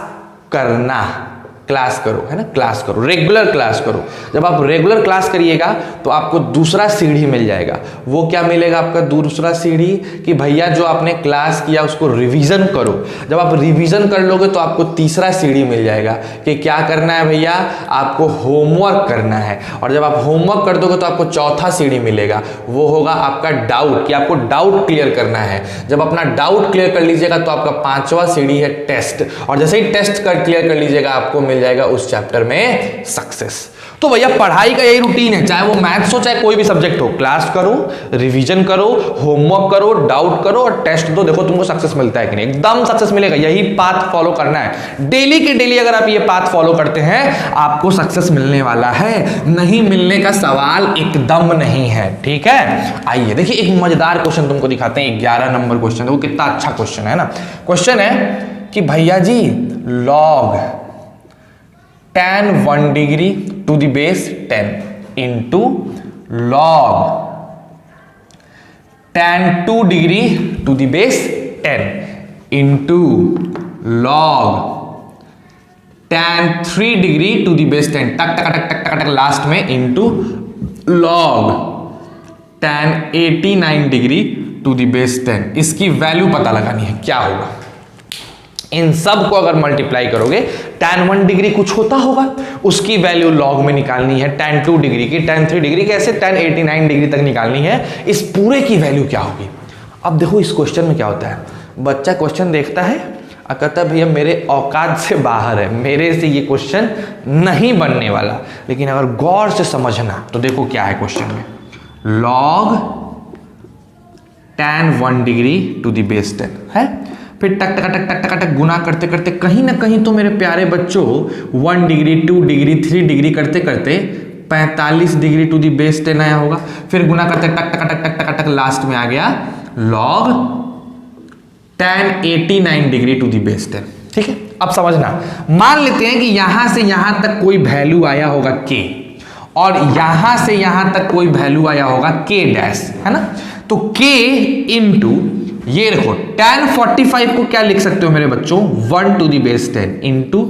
करना, क्लास करो, है ना, क्लास करो, रेगुलर क्लास करो। जब आप रेगुलर क्लास करिएगा तो आपको दूसरा सीढ़ी मिल जाएगा। वो क्या मिलेगा आपका दूसरा सीढ़ी? कि भैया जो आपने क्लास किया उसको रिवीजन करो। जब आप रिवीजन कर लोगे तो आपको तीसरा सीढ़ी मिल जाएगा कि क्या करना है भैया? आपको होमवर्क करना है। और जब आप होमवर्क कर दोगे तो आपको चौथा सीढ़ी मिलेगा, वो होगा आपका डाउट, कि आपको डाउट क्लियर करना है। जब अपना डाउट क्लियर कर लीजिएगा तो आपका 5वां सीढ़ी है टेस्ट। और जैसे ही टेस्ट क्लियर कर लीजिएगा आपको मिल जाएगा उस चैप्टर में सक्सेस। तो भैया पढ़ाई का यही रूटीन है, चाहे वो मैथ्स हो चाहे कोई भी सब्जेक्ट हो, क्लास करो, रिवीजन करो, होमवर्क करो, डाउट करो और टेस्ट दो, देखो तुमको सक्सेस मिलता है कि नहीं, एकदम सक्सेस मिलेगा। यही पाथ फॉलो करना है डेली के डेली। अगर आप ये पाथ फॉलो करते हैं आपको सक्सेस मिलने वाला है, नहीं मिलने का सवाल एकदम नहीं है, ठीक है। आइए देखिए एक मजेदार क्वेश्चन तुमको दिखाते हैं, 11 नंबर क्वेश्चन। देखो कितना अच्छा क्वेश्चन है ना। क्वेश्चन है कि भैया जी log tan 1 degree to the base 10 into log tan 2 degree to the base 10 into log tan 3 degree to the base 10 टक टक टक टक टक लास्ट में into log tan 89 degree to the base 10। इसकी वैल्यू पता लगानी है, क्या होगा। इन सब को अगर मल्टीप्लाई करोगे, tan 1 डिग्री कुछ होता होगा, उसकी वैल्यू log में निकालनी है, tan 2 डिग्री की, tan 3 डिग्री कैसे tan 89 डिग्री तक निकालनी है। इस पूरे की वैल्यू क्या होगी। अब देखो इस क्वेश्चन में क्या होता है, बच्चा क्वेश्चन देखता है और कहता है भैया मेरे औकात से बाहर है, मेरे से ये क्वेश्चन नहीं बनने वाला। लेकिन अगर गौर से समझना तो देखो क्या है क्वेश्चन में, log tan 1 degree to the base 10 है, फिर टक टक टक टक टक टक गुना करते करते कहीं ना कहीं तो मेरे प्यारे बच्चों 1 डिग्री 2 डिग्री 3 डिग्री करते करते 45 डिग्री टू दी बेस 10 आया होगा। फिर गुना करते टक टक टक टक टक टक लास्ट में आ गया log tan 89 degree to the base 10। ठीक है, अब समझना, मान लेते हैं कि यहां से यहां तक कोई वैल्यू आया होगा k और यहां से यहां तक कोई वैल्यू आया होगा k डैश, है ना। तो k इंटू ये देखो tan 45 को क्या लिख सकते हो मेरे बच्चों, 1 टू दी बेस 10 इंटू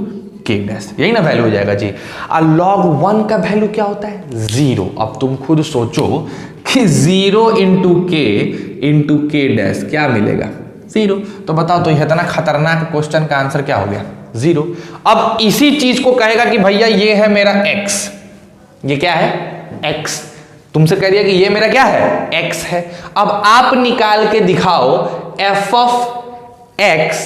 के डैश, यही ना वैल्यू हो जाएगा जी। और log 1 का वैल्यू क्या होता है, 0। अब तुम खुद सोचो कि 0 इंटू के डैश क्या मिलेगा, 0। तो बताओ तो यह इतना खतरनाक क्वेश्चन का आंसर क्या हो गया, 0। अब इसी चीज को कहेगा कि भैया ये है मेरा x, ये क्या है x, तुमसे कह दिया कि ये मेरा क्या है x है। अब आप निकाल के दिखाओ f of x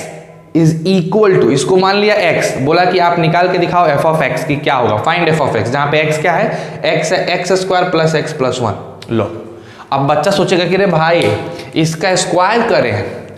is equal to, इसको मान लिया x, बोला कि आप निकाल के दिखाओ f ऑफ x की क्या होगा, फाइंड f ऑफ x, जहां पे x क्या है, x है x square plus x plus 1। लो अब बच्चा सोचेगा कि रे भाई इसका स्क्वायर करें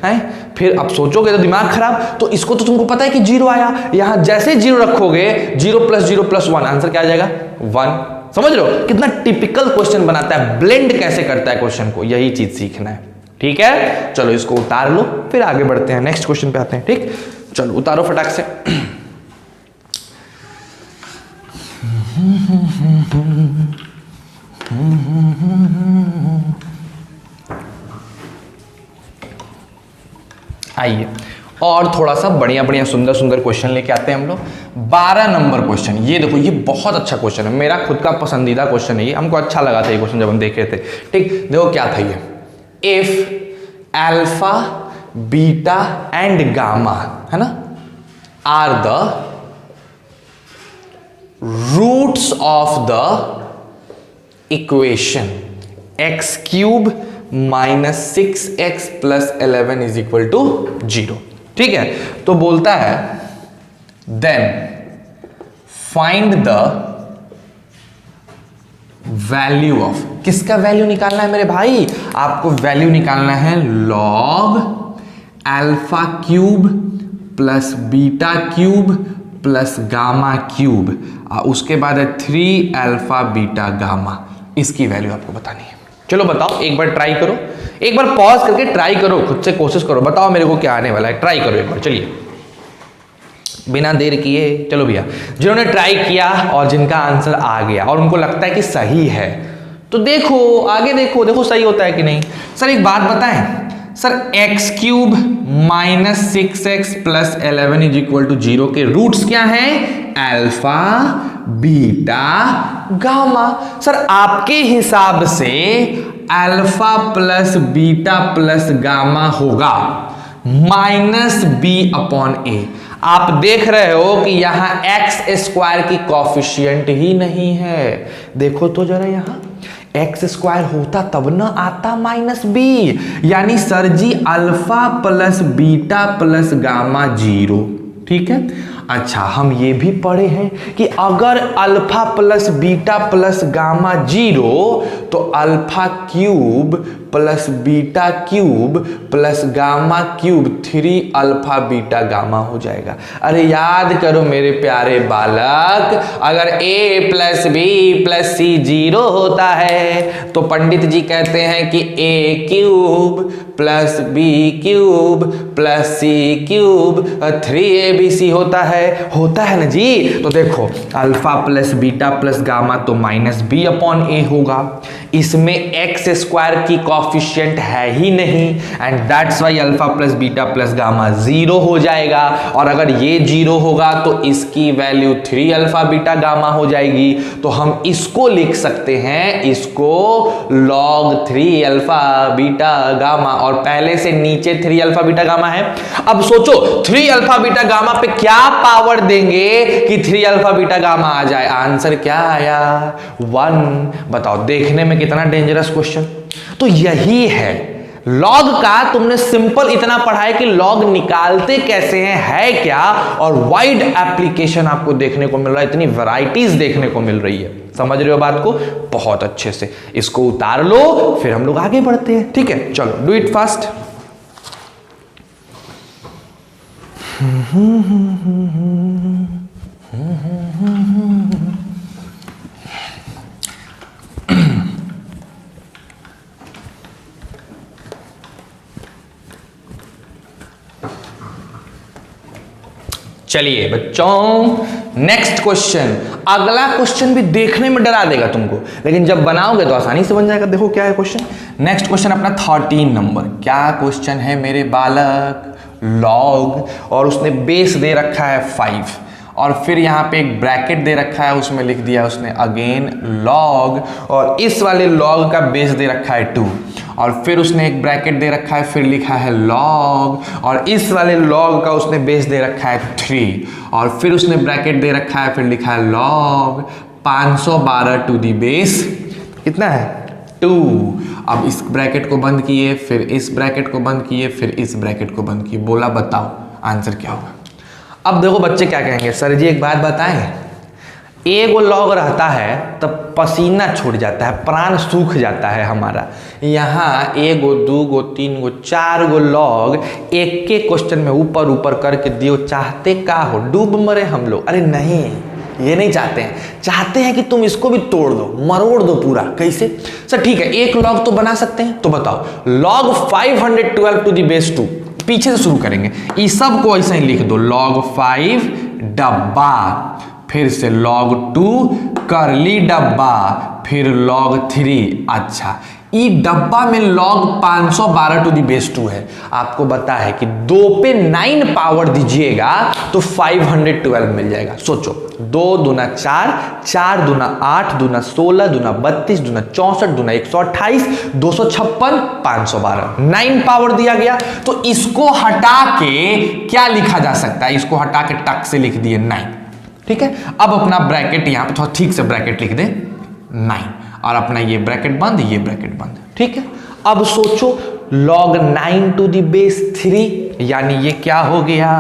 हैं, फिर अब सोचोगे तो दिमाग खराब, तो इसको तो तुमको पता है कि 0 आया, यहां जैसे 0 रखोगे 0 प्लस 1 आंसर क्या आ जाएगा 1। समझ लो कितना टिपिकल क्वेश्चन बनाता है, ब्लेंड कैसे करता है क्वेश्चन को, यही चीज सीखना है। ठीक है, चलो इसको उतार लो, फिर आगे बढ़ते हैं, नेक्स्ट क्वेश्चन पे आते हैं। ठीक, चलो उतारो फटाक से। आइए और थोड़ा सा बढ़िया बढ़िया सुंदर सुंदर क्वेश्चन लेके आते हैं हम लोग। 12 नंबर क्वेश्चन, ये देखो ये बहुत अच्छा क्वेश्चन है, मेरा खुद का पसंदीदा क्वेश्चन है ये, हमको अच्छा लगा था ये क्वेश्चन जब हम देख रहे थे। ठीक, देखो क्या था ये, if alpha beta and gamma, है ना, are the roots of the equation x cube minus 6x plus 11 is equal to 0। ठीक है, तो बोलता है then find the value of, किसका वैल्यू निकालना है मेरे भाई, आपको वैल्यू निकालना है log alpha cube plus beta cube plus gamma cube, उसके बाद है 3 अल्फा बीटा गामा, इसकी वैल्यू आपको बतानी है। चलो बताओ, एक बार ट्राई करो, एक बार पॉज करके ट्राई करो, खुद से कोशिश करो, बताओ मेरे को क्या आने वाला है, ट्राई करो एक बार। चलिए बिना देर किए, चलो भैया जिन्होंने ट्राई किया और जिनका आंसर आ गया और उनको लगता है कि सही है तो देखो आगे, देखो देखो सही होता है कि नहीं। सर एक बात बताएं sir, x cube minus 6x plus 11 is equal to 0 के रूट्स क्या हैं, अल्फा बीटा गामा। सर आपके हिसाब से alpha plus beta plus gamma होगा माइनस बी अपॉन ए। आप देख रहे हो कि यहां एक्स स्क्वायर की कॉफिशिएंट ही नहीं है, देखो तो जरा यहां एक्स स्क्वायर होता तब ना आता माइनस बी, यानी सर जी alpha plus beta plus gamma 0। ठीक है, अच्छा, हम ये भी पढ़े हैं कि अगर alpha plus beta plus gamma 0 तो alpha cube plus beta cube plus gamma cube 3 alpha beta gamma हो जाएगा। अरे याद करो मेरे प्यारे बालक, अगर a प्लस बी प्लस सी 0 होता है तो पंडित जी कहते हैं कि a cube plus b cube plus c cube 3abc होता है ना जी। तो देखो alpha plus beta plus gamma तो माइनस बी अपॉन ए होगा, इसमें एक्स स्क्वायर की कॉफिशिएंट है ही नहीं and that's why alpha plus beta plus gamma 0 हो जाएगा। और अगर ये 0 होगा तो इसकी वैल्यू 3 अल्फा बीटा गामा हो जाएगी। तो हम इसको लिख सकते हैं, इसको log 3 अल्फा बीटा गामा, और पहले से नीचे 3 अल्फा बीटा गामा है। अब सोचो 3 अल्फा बीटा गामा पे क्या पावर देंगे कि 3 अल्फा बीटा गामा आ जाए। आंसर क्या आया? 1। बताओ, देखने में कितना डेंजरस क्वेश्चन। तो यही है लॉग का, तुमने सिंपल इतना पढ़ा है कि लॉग निकालते कैसे हैं, है क्या, और वाइड एप्लीकेशन आपको देखने को मिल रहा है, इतनी वैरायटीज देखने को मिल रही है। समझ रहे हो बात को? बहुत अच्छे से इसको उतार लो, फिर हम लोग आगे बढ़ते हैं। ठीक है, चलो डू इट फास्ट। चलिए बच्चों, नेक्स्ट क्वेश्चन। अगला क्वेश्चन भी देखने में डरा देगा तुमको, लेकिन जब बनाओगे तो आसानी से बन जाएगा। देखो क्या है क्वेश्चन। नेक्स्ट क्वेश्चन अपना 13 नंबर। क्या क्वेश्चन है मेरे बालक? लॉग, और उसने बेस दे रखा है 5, और फिर यहाँ पे एक ब्रैकेट दे रखा है, उसमें लिख दिया उसने अगेन लॉग, और इस वाले लॉग का बेस दे रखा है 2, और फिर उसने एक ब्रैकेट दे रखा है, फिर लिखा है लॉग, और इस वाले लॉग का उसने बेस दे रखा है 3, और फिर उसने ब्रैकेट दे रखा है, फिर लिखा है लॉग 512 टू दी बेस कितना है? 2। अब इस ब्रैकेट को बंद किए, फिर इस ब्रैकेट को बंद किए, फिर इस ब्रैकेट को बंद किए। बोला बताओ आंसर क्या होगा? अब देखो बच्चे क्या कहेंगे, सर जी एक बात बताएं, एगो लॉग रहता है तब पसीना छूट जाता है, प्राण सूख जाता है हमारा। यहाँ एगो 2 गो 3 गो 4 गो लॉग एक के क्वेश्चन में ऊपर ऊपर करके दियो। चाहते का हो, डूब मरे हम लोग? अरे नहीं, ये नहीं चाहते हैं। चाहते हैं कि तुम इसको भी तोड़ दो, मरोड़ दो पूरा। कैसे? सर ठीक है, एक लॉग तो बना सकते हैं, तो बताओ लॉग 512 टू दी बेस 2। पीछे से शुरू करेंगे, इस सब को ऐसे ही लिख दो, log 5 डब्बा, फिर से log 2 करली डब्बा, फिर log 3। अच्छा, ई डब्बा में log 512 टू दी बेस 2 है। आपको पता है कि 2 पे 9 पावर दीजिएगा तो 512 मिल जाएगा। सोचो 2 दूना 4, 4 दूना 8, दूना 16, दूना 32, दूना 64, दूना 128, 256, 512, 9 पावर दिया गया। तो इसको हटा के क्या लिखा जा सकता है? इसको हटा के टक से लिख दिए 9। ठीक है, अब अपना ब्रैकेट यहाँ पे थोड़ा ठीक से ब्रैकेट लिख दे 9, और अपना ये ब्रैकेट बंद, ये ब्रैकेट बंद। ठीक है, अब सोचो log 9 टू दी बेस 3, यानी ये क्या हो गया?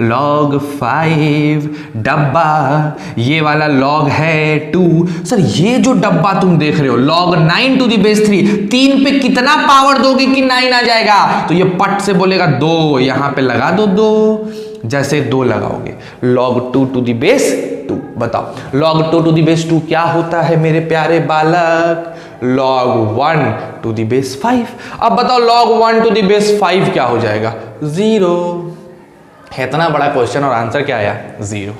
log 5 डब्बा, ये वाला log है 2। सर ये जो डब्बा तुम देख रहे हो log 9 टू दी बेस 3, 3 पे कितना पावर दोगे कि 9 आ जाएगा? तो ये पट से बोलेगा 2, यहां पे लगा दो 2, जैसे 2 लगाओगे log 2 टू दी बेस 2। बताओ log 2 टू दी बेस 2 क्या होता है मेरे प्यारे बालक? log 1 to the base 5। अब बताओ log 1 टू दी बेस 5 क्या हो जाएगा? 0। इतना बड़ा क्वेश्चन और आंसर क्या आया? 0।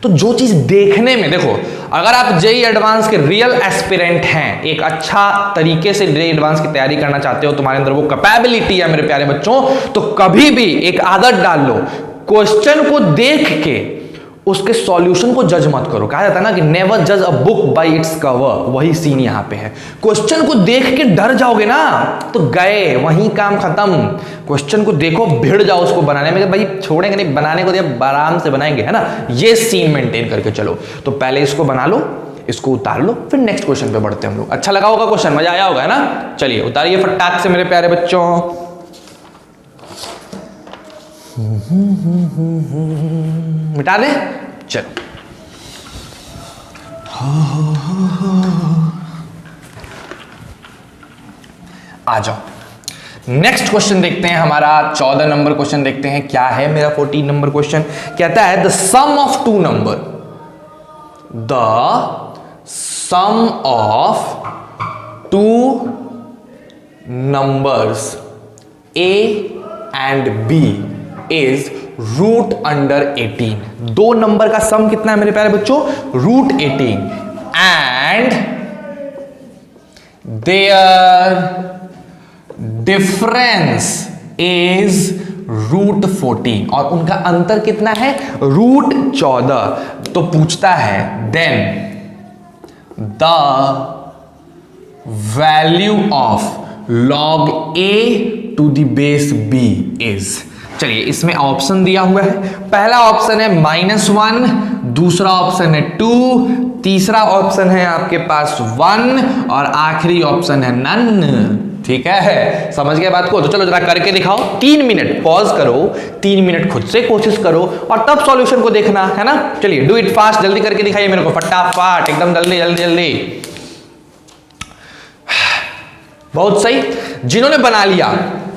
तो जो चीज देखने में, देखो अगर आप जेईई एडवांस के रियल एस्पिरेंट हैं, एक अच्छा तरीके से जेईई एडवांस की तैयारी करना चाहते हो, तुम्हारे अंदर वो कैपेबिलिटी है मेरे प्यारे बच्चों, तो कभी भी एक आदत डाल लो, क्वेश्चन को देख के उसके सॉल्यूशन को जज मत करो। कहा जाता है ना कि नेवर जज a book by its cover, वही सीन यहाँ पे है। क्वेश्चन को देख के डर जाओगे ना तो गए, वहीं काम खत्म। क्वेश्चन को देखो, भिड़ जाओ उसको बनाने में, भाई छोड़ेंगे नहीं, बनाने को दिया आराम से बनाएंगे, है ना। ये सीन मेंटेन करके चलो। तो पहले इसको बना लो, इसको उतार लो, फिर नेक्स्ट क्वेश्चन पे बढ़ते हैं हम लोग। अच्छा लगा होगा क्वेश्चन, मजा आया होगा, है ना। चलिए उतारिए फटाक से मेरे प्यारे बच्चों। मिटा दे, चलो। आ जाओ, नेक्स्ट क्वेश्चन देखते हैं। हमारा 14 नंबर क्वेश्चन देखते हैं क्या है। मेरा 14 नंबर क्वेश्चन कहता है the sum of two number, the sum of two numbers a and b is root under 18। दो नंबर का सम कितना है मेरे प्यारे बच्चों? Root 18 and their difference is root 14 और उनका अंतर कितना है? रूट 14। तो पूछता है then the value of log a to the base b is. चलिए इसमें ऑप्शन दिया हुआ है। पहला ऑप्शन है -1, दूसरा ऑप्शन है 2, तीसरा ऑप्शन है आपके पास 1 और आखिरी ऑप्शन है नन। ठीक है, समझ गए बात को? तो चलो जरा करके दिखाओ। 3 मिनट पॉज करो, 3 मिनट खुद से कोशिश करो और तब सॉल्यूशन को देखना है ना। चलिए डू इट फास्ट, जल्दी करके दिखाइए मेरे को, फटाफट, एकदम जल्दी जल्दी जल्दी। बहुत सही, जिन्होंने बना लिया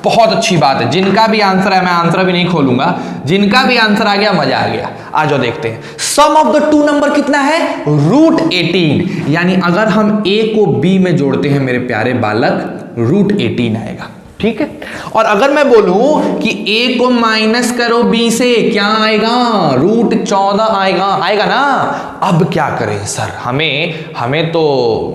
बहुत अच्छी बात है। जिनका भी आंसर है, मैं आंसर भी नहीं खोलूंगा, जिनका भी आंसर आ गया मजा आ गया। आ जाओ देखते हैं। सम ऑफ द टू नंबर कितना है? रूट 18। यानी अगर हम a को b में जोड़ते हैं मेरे प्यारे बालक, रूट 18 आएगा। ठीक है, और अगर मैं बोलूं कि a को माइनस करो b से, क्या आएगा? रूट 14 आएगा। आएगा ना? अब क्या करें सर, हमें तो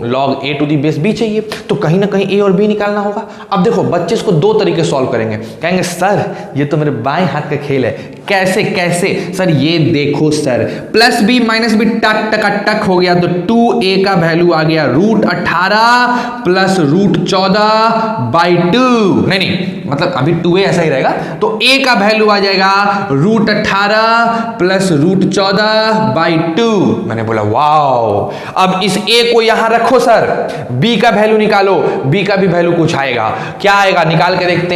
log a to the base b चाहिए, तो कहीं ना कहीं a और b निकालना होगा। अब देखो बच्चे इसको दो तरीके सॉल्व करेंगे। कहेंगे सर ये तो मेरे बाएं हाथ का खेल है। कैसे कैसे सर? ये देखो sir, plus b minus b टक टका टक हो गया, तो 2a का वैल्यू आ गया रूट 18 प्लस रूट 14/2। नहीं, मतलब अभी 2a ऐसा ही रहेगा, तो a का वैल्यू आ जाएगा रूट 18 प्लस रूट 14/2। मैंने बोला वाओ। अब इस a को यहां रखो सर, b का वैल्यू निकालो, b का भी वैल्यू कुछ आएगा। क्या आएगा? निकाल के देखते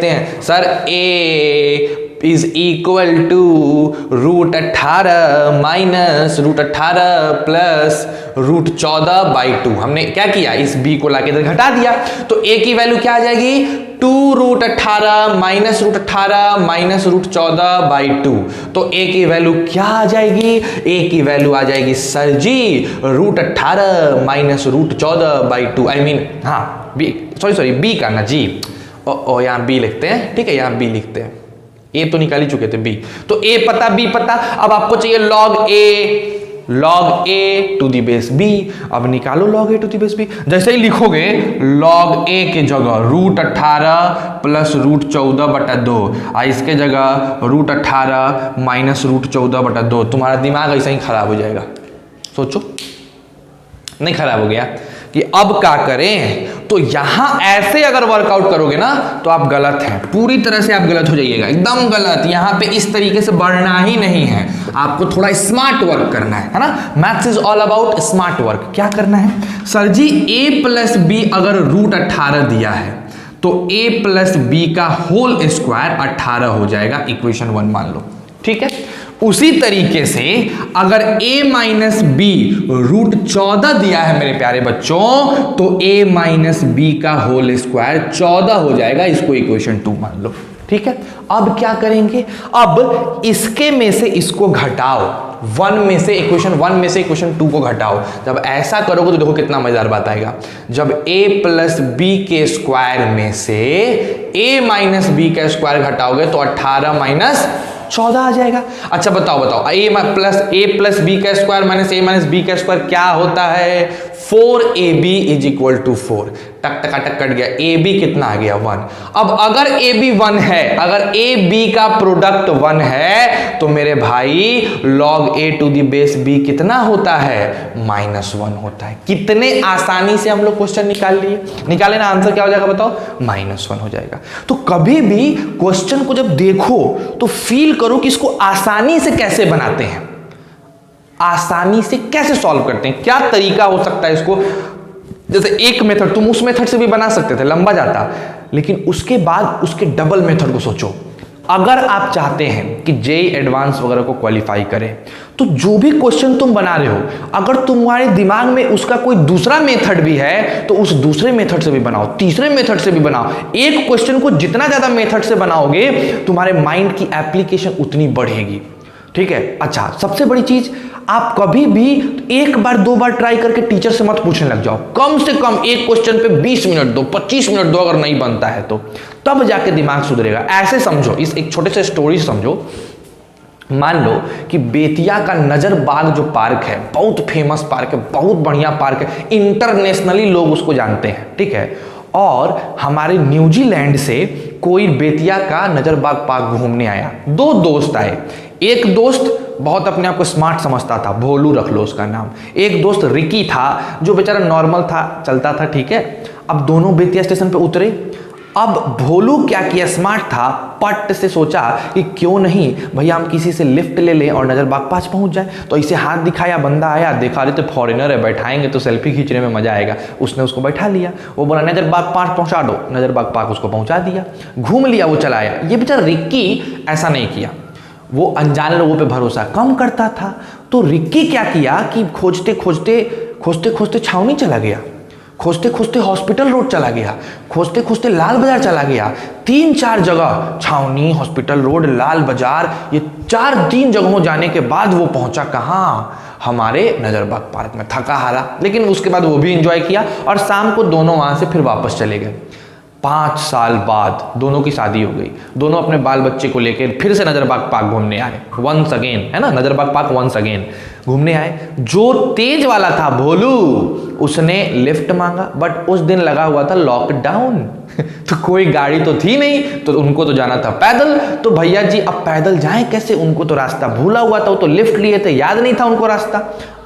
हैं sir. a is equal to root 18 minus root 18 plus root 14/2। हमने क्या किया? इस b को लाके इधर घटा दिया, तो a की वैल्यू क्या आ जाएगी? 2 root 18 minus root 18 minus root 14/2। तो a की वैल्यू क्या आ जाएगी? a की वैल्यू आ जाएगी sir ji root 18 minus root 14/2। I mean हाँ b, सॉरी b का ना जी, यहाँ b लिखते हैं। ठीक है, यहाँ b लिखते हैं। a तो निकाल ही चुके थे, b तो a पता b पता। अब आपको चाहिए log a to the base b। अब निकालो log a to the base b। जैसे ही लिखोगे log a के जगह रूट 18 प्लस रूट 14/2 और इसके जगह रूट 18 माइनस रूट 14/2। तुम्हारा दिमाग ऐसा ही खराब हो जाएगा। सोचो, नहीं खराब हो गया कि अब क्या करें? तो यहां ऐसे अगर वर्कआउट करोगे ना तो आप गलत हैं, पूरी तरह से आप गलत हो जाइएगा, एकदम गलत। यहां पे इस तरीके से बढ़ना ही नहीं है, आपको थोड़ा स्मार्ट वर्क करना है ना। Maths is all about smart work. क्या करना है sir ji? a plus b अगर रूट 18 दिया है तो a प्लस बी का होल स्क्वायर 18 हो जाएगा, इक्वेशन 1 मान लो। ठीक है, उसी तरीके से अगर a माइनस बी रूट 14 दिया है मेरे प्यारे बच्चों, तो a माइनस बी का होल स्क्वायर 14 हो जाएगा, इसको इक्वेशन 2 मान लो। ठीक है, अब क्या करेंगे? अब इसके में से इसको घटाओ, 1 में से इक्वेशन 1 में से इक्वेशन 2 को घटाओ। जब ऐसा करोगे तो देखो कितना मजेदार बात आएगा। जब a प्लस बी के स्क्वायर में से a माइनस बी का स्क्वायर घटाओगे तो 18 माइनस 14 आ जाएगा। अच्छा बताओ a प्लस बी का square minus a minus b का स्क्वायर क्या होता है? 4ab is equal to 4। टक टका टक कट गया, ab कितना आ गया? 1। अब अगर ab 1 है, अगर ab का प्रोडक्ट 1 है, तो मेरे भाई log a to the base b कितना होता है? -1 होता है। कितने आसानी से हम लोग क्वेश्चन निकाले ना। आंसर क्या हो जाएगा बताओ? -1 हो जाएगा। तो कभी भी क्वेश्चन को जब देखो तो फील करो कि इसको आसानी से कैसे बनाते हैं, आसानी से कैसे सॉल्व करते हैं, क्या तरीका हो सकता है इसको। जैसे एक मेथड तुम उस मेथड से भी बना सकते थे, लंबा जाता, लेकिन उसके बाद उसके डबल मेथड को सोचो। अगर आप चाहते हैं कि जेईई एडवांस वगैरह को क्वालिफाई करें, तो जो भी क्वेश्चन तुम बना रहे हो, अगर तुम्हारे दिमाग में उसका कोई दूसरा मेथड भी है तो उस दूसरे मेथड से भी बनाओ, तीसरे मेथड से भी बनाओ। एक क्वेश्चन को जितना ज्यादा मेथड से बनाओगे तुम्हारे माइंड की एप्लीकेशन उतनी बढ़ेगी। ठीक है। अच्छा, सबसे बड़ी चीज, आप कभी भी एक बार दो बार ट्राई करके टीचर से मत पूछने लग जाओ। कम से कम एक क्वेश्चन पे 20 मिनट दो, 25 मिनट दो, अगर नहीं बनता है तो तब जाके दिमाग सुधरेगा। ऐसे समझो, इस एक छोटे से स्टोरी समझो। मान लो कि बेतिया का नजर बाग जो पार्क है, बहुत फेमस पार्क है, बहुत बढ़िया पार्क है, इंटरनेशनली लोग उसको जानते हैं। ठीक है। और हमारे न्यूजीलैंड से कोई बेतिया का नजर बाग पार्क घूमने आया। दो दोस्त आए। एक दोस्त बहुत अपने आप को स्मार्ट समझता था, भोलू रख लो उसका नाम। एक दोस्त रिकी था जो बेचारा नॉर्मल था, चलता था। ठीक है। अब दोनों बेतिया स्टेशन पे उतरे। अब भोलू क्या किया, स्मार्ट था, पट से सोचा कि क्यों नहीं भैया हम किसी से लिफ्ट ले लें और नजर बाग पास पहुंच जाए। तो इसे हाथ दिखाया, बंदा आया, देखा रहे तो फॉरेनर है, बैठाएंगे तो सेल्फी खींचने में मजा आएगा। उसने उसको बैठा लिया। वो बोला नजर बाग पास पहुंचा दो, नजर बाग पास उसको पहुंचा दिया, घूम लिया, वो चला आया। ये बेचारा रिक्की ऐसा नहीं किया, वो अनजान लोगों पे भरोसा कम करता था। तो रिक्की क्या किया कि खोजते खोजते छावनी चला गया, खोजते खोजते हॉस्पिटल रोड चला गया, खोजते खोजते लाल बाजार चला गया। 3-4 जगह, छावनी, हॉस्पिटल रोड, लाल बाजार, ये 3 जगहों जाने के बाद वो पहुंचा कहाँ, हमारे नजरबाग पार्क में। थका हारा, लेकिन उसके बाद वो भी एंजॉय किया और शाम को दोनों वहां से फिर वापस चले गए। 5 साल बाद दोनों की शादी हो गई। दोनों अपने बाल बच्चे को लेकर फिर से नजरबाग पार्क घूमने आए, वंस अगेन, है ना, नजरबाग पार्क वंस अगेन घूमने आए। जो तेज वाला था भोलू, उसने लिफ्ट मांगा, बट उस दिन लगा हुआ था लॉकडाउन तो कोई गाड़ी तो थी नहीं, तो उनको तो जाना था पैदल। तो भैया जी अब पैदल जाएं कैसे, उनको तो रास्ता भूला हुआ था, वो तो लिफ्ट लिए थे, याद नहीं था उनको रास्ता।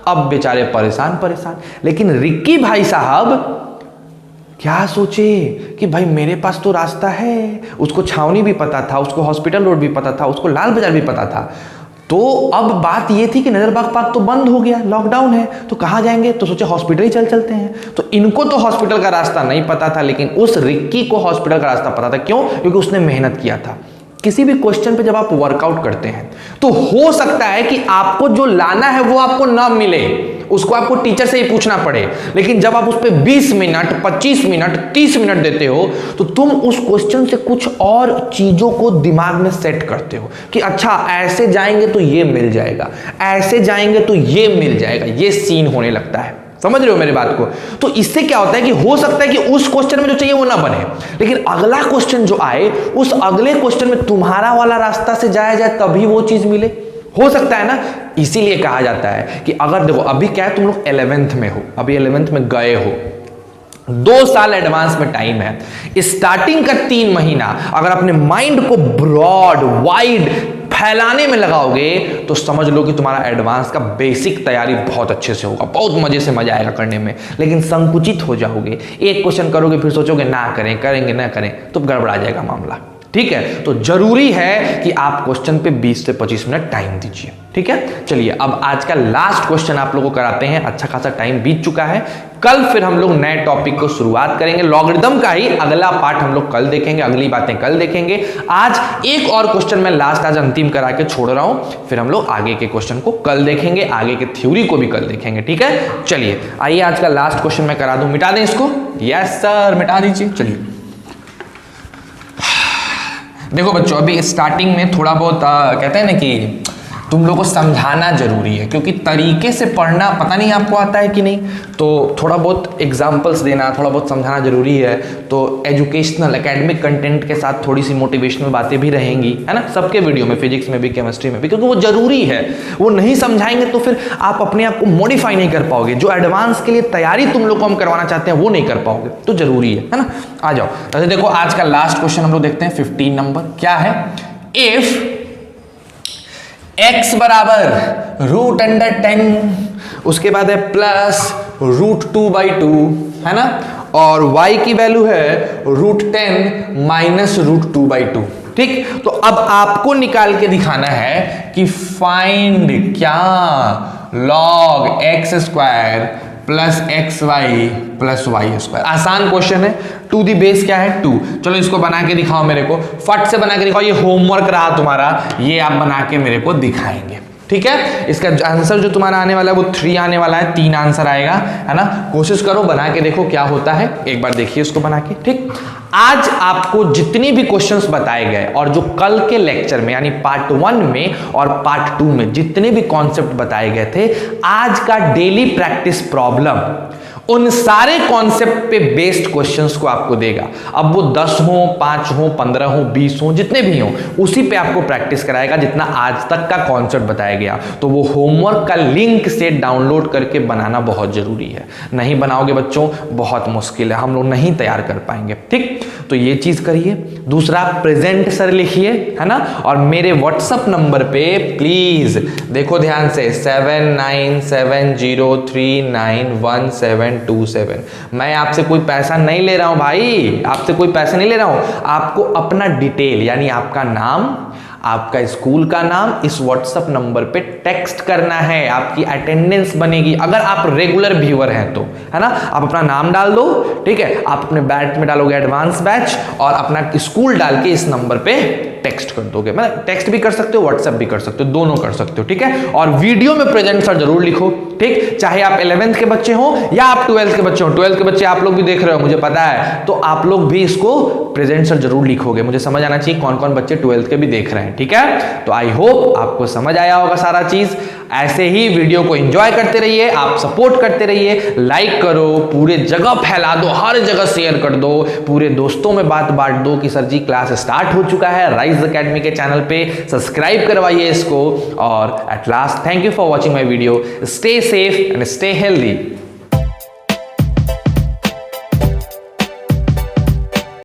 अब बेचारे परेशान। लेकिन रिक्की भाई साहब क्या सोचे कि भाई मेरे पास तो रास्ता है। उसको छावनी भी पता था, उसको हॉस्पिटल रोड भी पता था, उसको लाल बाजार भी पता था। तो अब बात ये थी कि नजरबाग पार्क तो बंद हो गया, लॉकडाउन है, तो कहाँ जाएंगे। तो सोचे हॉस्पिटल ही चलते हैं। तो इनको तो हॉस्पिटल का रास्ता नहीं पता था, लेकिन उस रिक्की को हॉस्पिटल का रास्ता पता था। क्यों? क्योंकि उसने मेहनत किया था। किसी भी क्वेश्चन पे जब आप वर्कआउट करते हैं तो हो सकता है कि आपको जो लाना है वो आपको ना मिले, उसको आपको टीचर से ही पूछना पड़े। लेकिन जब आप उस पर 20 मिनट, 25 मिनट, 30 मिनट देते हो तो तुम उस क्वेश्चन से कुछ और चीजों को दिमाग में सेट करते हो कि अच्छा ऐसे जाएंगे तो ये मिल जाएगा, ऐसे जाएंगे तो ये मिल जाएगा, ये सीन होने लगता है। समझ रहे हो मेरी बात को? तो इससे क्या होता है कि हो सकता है कि उस क्वेश्चन में जो चाहिए वो ना बने, लेकिन अगला क्वेश्चन जो आए उस अगले क्वेश्चन में तुम्हारा वाला रास्ता से जाया जाए तभी वो चीज मिले। हो सकता है ना। इसीलिए कहा जाता है कि अगर देखो अभी क्या है, तुम लोग 11th में हो, अभी 11th में गए हो, 2 साल एडवांस में टाइम है। स्टार्टिंग का 3 महीना अगर अपने माइंड को ब्रॉड वाइड फैलाने में लगाओगे तो समझ लो कि तुम्हारा एडवांस का बेसिक तैयारी बहुत अच्छे से होगा, बहुत मजे से मजा आएगा करने में। लेकिन संकुचित हो जाओगे, एक क्वेश्चन करोगे फिर सोचोगे ना करें, करेंगे ना करें, तो गड़बड़ा जाएगा मामला। ठीक है। तो जरूरी है कि आप क्वेश्चन पे 20 से 25 मिनट टाइम दीजिए। ठीक है। चलिए अब आज का लास्ट क्वेश्चन आप लोगों को कराते हैं। अच्छा खासा टाइम बीत चुका है। कल फिर हम लोग नए टॉपिक को शुरुआत करेंगे। लॉगरिदम का ही अगला पार्ट हम लोग कल देखेंगे, अगली बातें कल देखेंगे। आज एक और क्वेश्चन मैं लास्ट आज अंतिम करा के छोड़ रहा हूं, फिर हम लोग आगे के क्वेश्चन को कल देखेंगे, आगे के थ्योरी को भी कल देखेंगे। ठीक है। चलिए आइए आज का लास्ट क्वेश्चन मैं करा दूं। मिटा दें इसको? यस सर, मिटा दीजिए। चलिए देखो बच्चों, अभी स्टार्टिंग में थोड़ा बहुत कहते हैं ना कि तुम लोगों को समझाना जरूरी है, क्योंकि तरीके से पढ़ना पता नहीं आपको आता है कि नहीं, तो थोड़ा बहुत एग्जाम्पल्स देना, थोड़ा बहुत समझाना जरूरी है। तो एजुकेशनल एकेडमिक कंटेंट के साथ थोड़ी सी मोटिवेशनल बातें भी रहेंगी, है ना, सबके वीडियो में, फिजिक्स में भी, केमिस्ट्री में भी, क्योंकि वो जरूरी है। वो नहीं समझाएंगे तो फिर आप अपने आप को मॉडिफाई नहीं कर पाओगे। जो एडवांस के लिए तैयारी तुम लोग को हम करवाना चाहते हैं वो नहीं कर पाओगे, तो जरूरी है ना। आ जाओ। तो देखो आज का लास्ट क्वेश्चन हम लोग देखते हैं। 15 नंबर क्या है? इफ x बराबर √10, उसके बाद है प्लस √2/2, है ना, और y की वैल्यू है √10 माइनस √2/2। ठीक। तो अब आपको निकाल के दिखाना है कि फाइंड क्या log x² plus x y plus y square. आसान क्वेश्चन है, टू दी बेस क्या है 2। चलो इसको बना के दिखाओ मेरे को, फट से बना के दिखाओ, ये होमवर्क रहा तुम्हारा, ये आप बना के मेरे को दिखाएंगे, ठीक है। इसका आंसर जो तुम्हारा आने वाला है वो 3 आने वाला है, 3 आंसर आएगा, है ना। कोशिश करो, बना के देखो क्या होता है, एक बार देखिए इसको बना के, ठीक। आज आपको जितनी भी क्वेश्चंस बताए गए और जो कल के लेक्चर में यानी पार्ट 1 में और पार्ट 2 में जितने भी कॉन्सेप्ट बताए गए थे, आज का डेली प्रैक्टिस प्रॉब्लम उन सारे कॉन्सेप्ट पे बेस्ड क्वेश्चंस को आपको देगा। अब वो 10 हो, 5 हो, 15 हो, 20 हो, जितने भी हो, उसी पे आपको प्रैक्टिस कराएगा जितना आज तक का कॉन्सेप्ट बताया गया। तो वो होमवर्क का लिंक से डाउनलोड करके बनाना बहुत जरूरी है। नहीं बनाओगे बच्चों, बहुत मुश्किल है, हम लोग नहीं तैयार कर पाएंगे, ठीक। तो ये चीज करिए। दूसरा, प्रेजेंट सर लिखिए, है ना, और मेरे व्हाट्सएप नंबर पे प्लीज देखो ध्यान से, 7970391727। मैं आपसे कोई पैसा नहीं ले रहा हूं भाई, आपसे कोई पैसा नहीं ले रहा हूं। आपको अपना डिटेल यानी आपका नाम, आपका स्कूल का नाम इस व्हाट्सएप नंबर पे टेक्स्ट करना है, आपकी अटेंडेंस बनेगी अगर आप रेगुलर व्यूअर हैं तो, है ना। आप अपना नाम डाल दो, ठीक है, आप अपने बैच में डालोगे एडवांस बैच और अपना स्कूल डाल के इस नंबर पे टेक्स्ट कर दोगे। मतलब टेक्स्ट भी कर सकते हो, व्हाट्सएप भी कर सकते हो, दोनों कर सकते हो, ठीक है। और वीडियो में प्रेजेंट सर जरूर लिखो, ठीक। चाहे आप 11th के बच्चे हो या आप 12th के बच्चे हो, 12th के बच्चे आप लोग भी देख रहे हो मुझे पता है, तो आप लोग भी इसको प्रेजेंट सर जरूर लिखोगे। मुझे समझ आना चाहिए कौन कौन बच्चे 12th के भी देख रहे हैं, ठीक है। तो आई होप आपको समझ आया होगा सारा चीज। ऐसे ही वीडियो को एंजॉय करते रहिए, आप सपोर्ट करते रहिए, लाइक करो, पूरे जगह फैला दो, हर जगह शेयर कर दो, पूरे दोस्तों में बात बांट दो कि सर जी क्लास स्टार्ट हो चुका है राइज एकेडमी के चैनल पे। सब्सक्राइब करवाइए इसको। और at last, thank you for watching my video. Stay safe and stay healthy.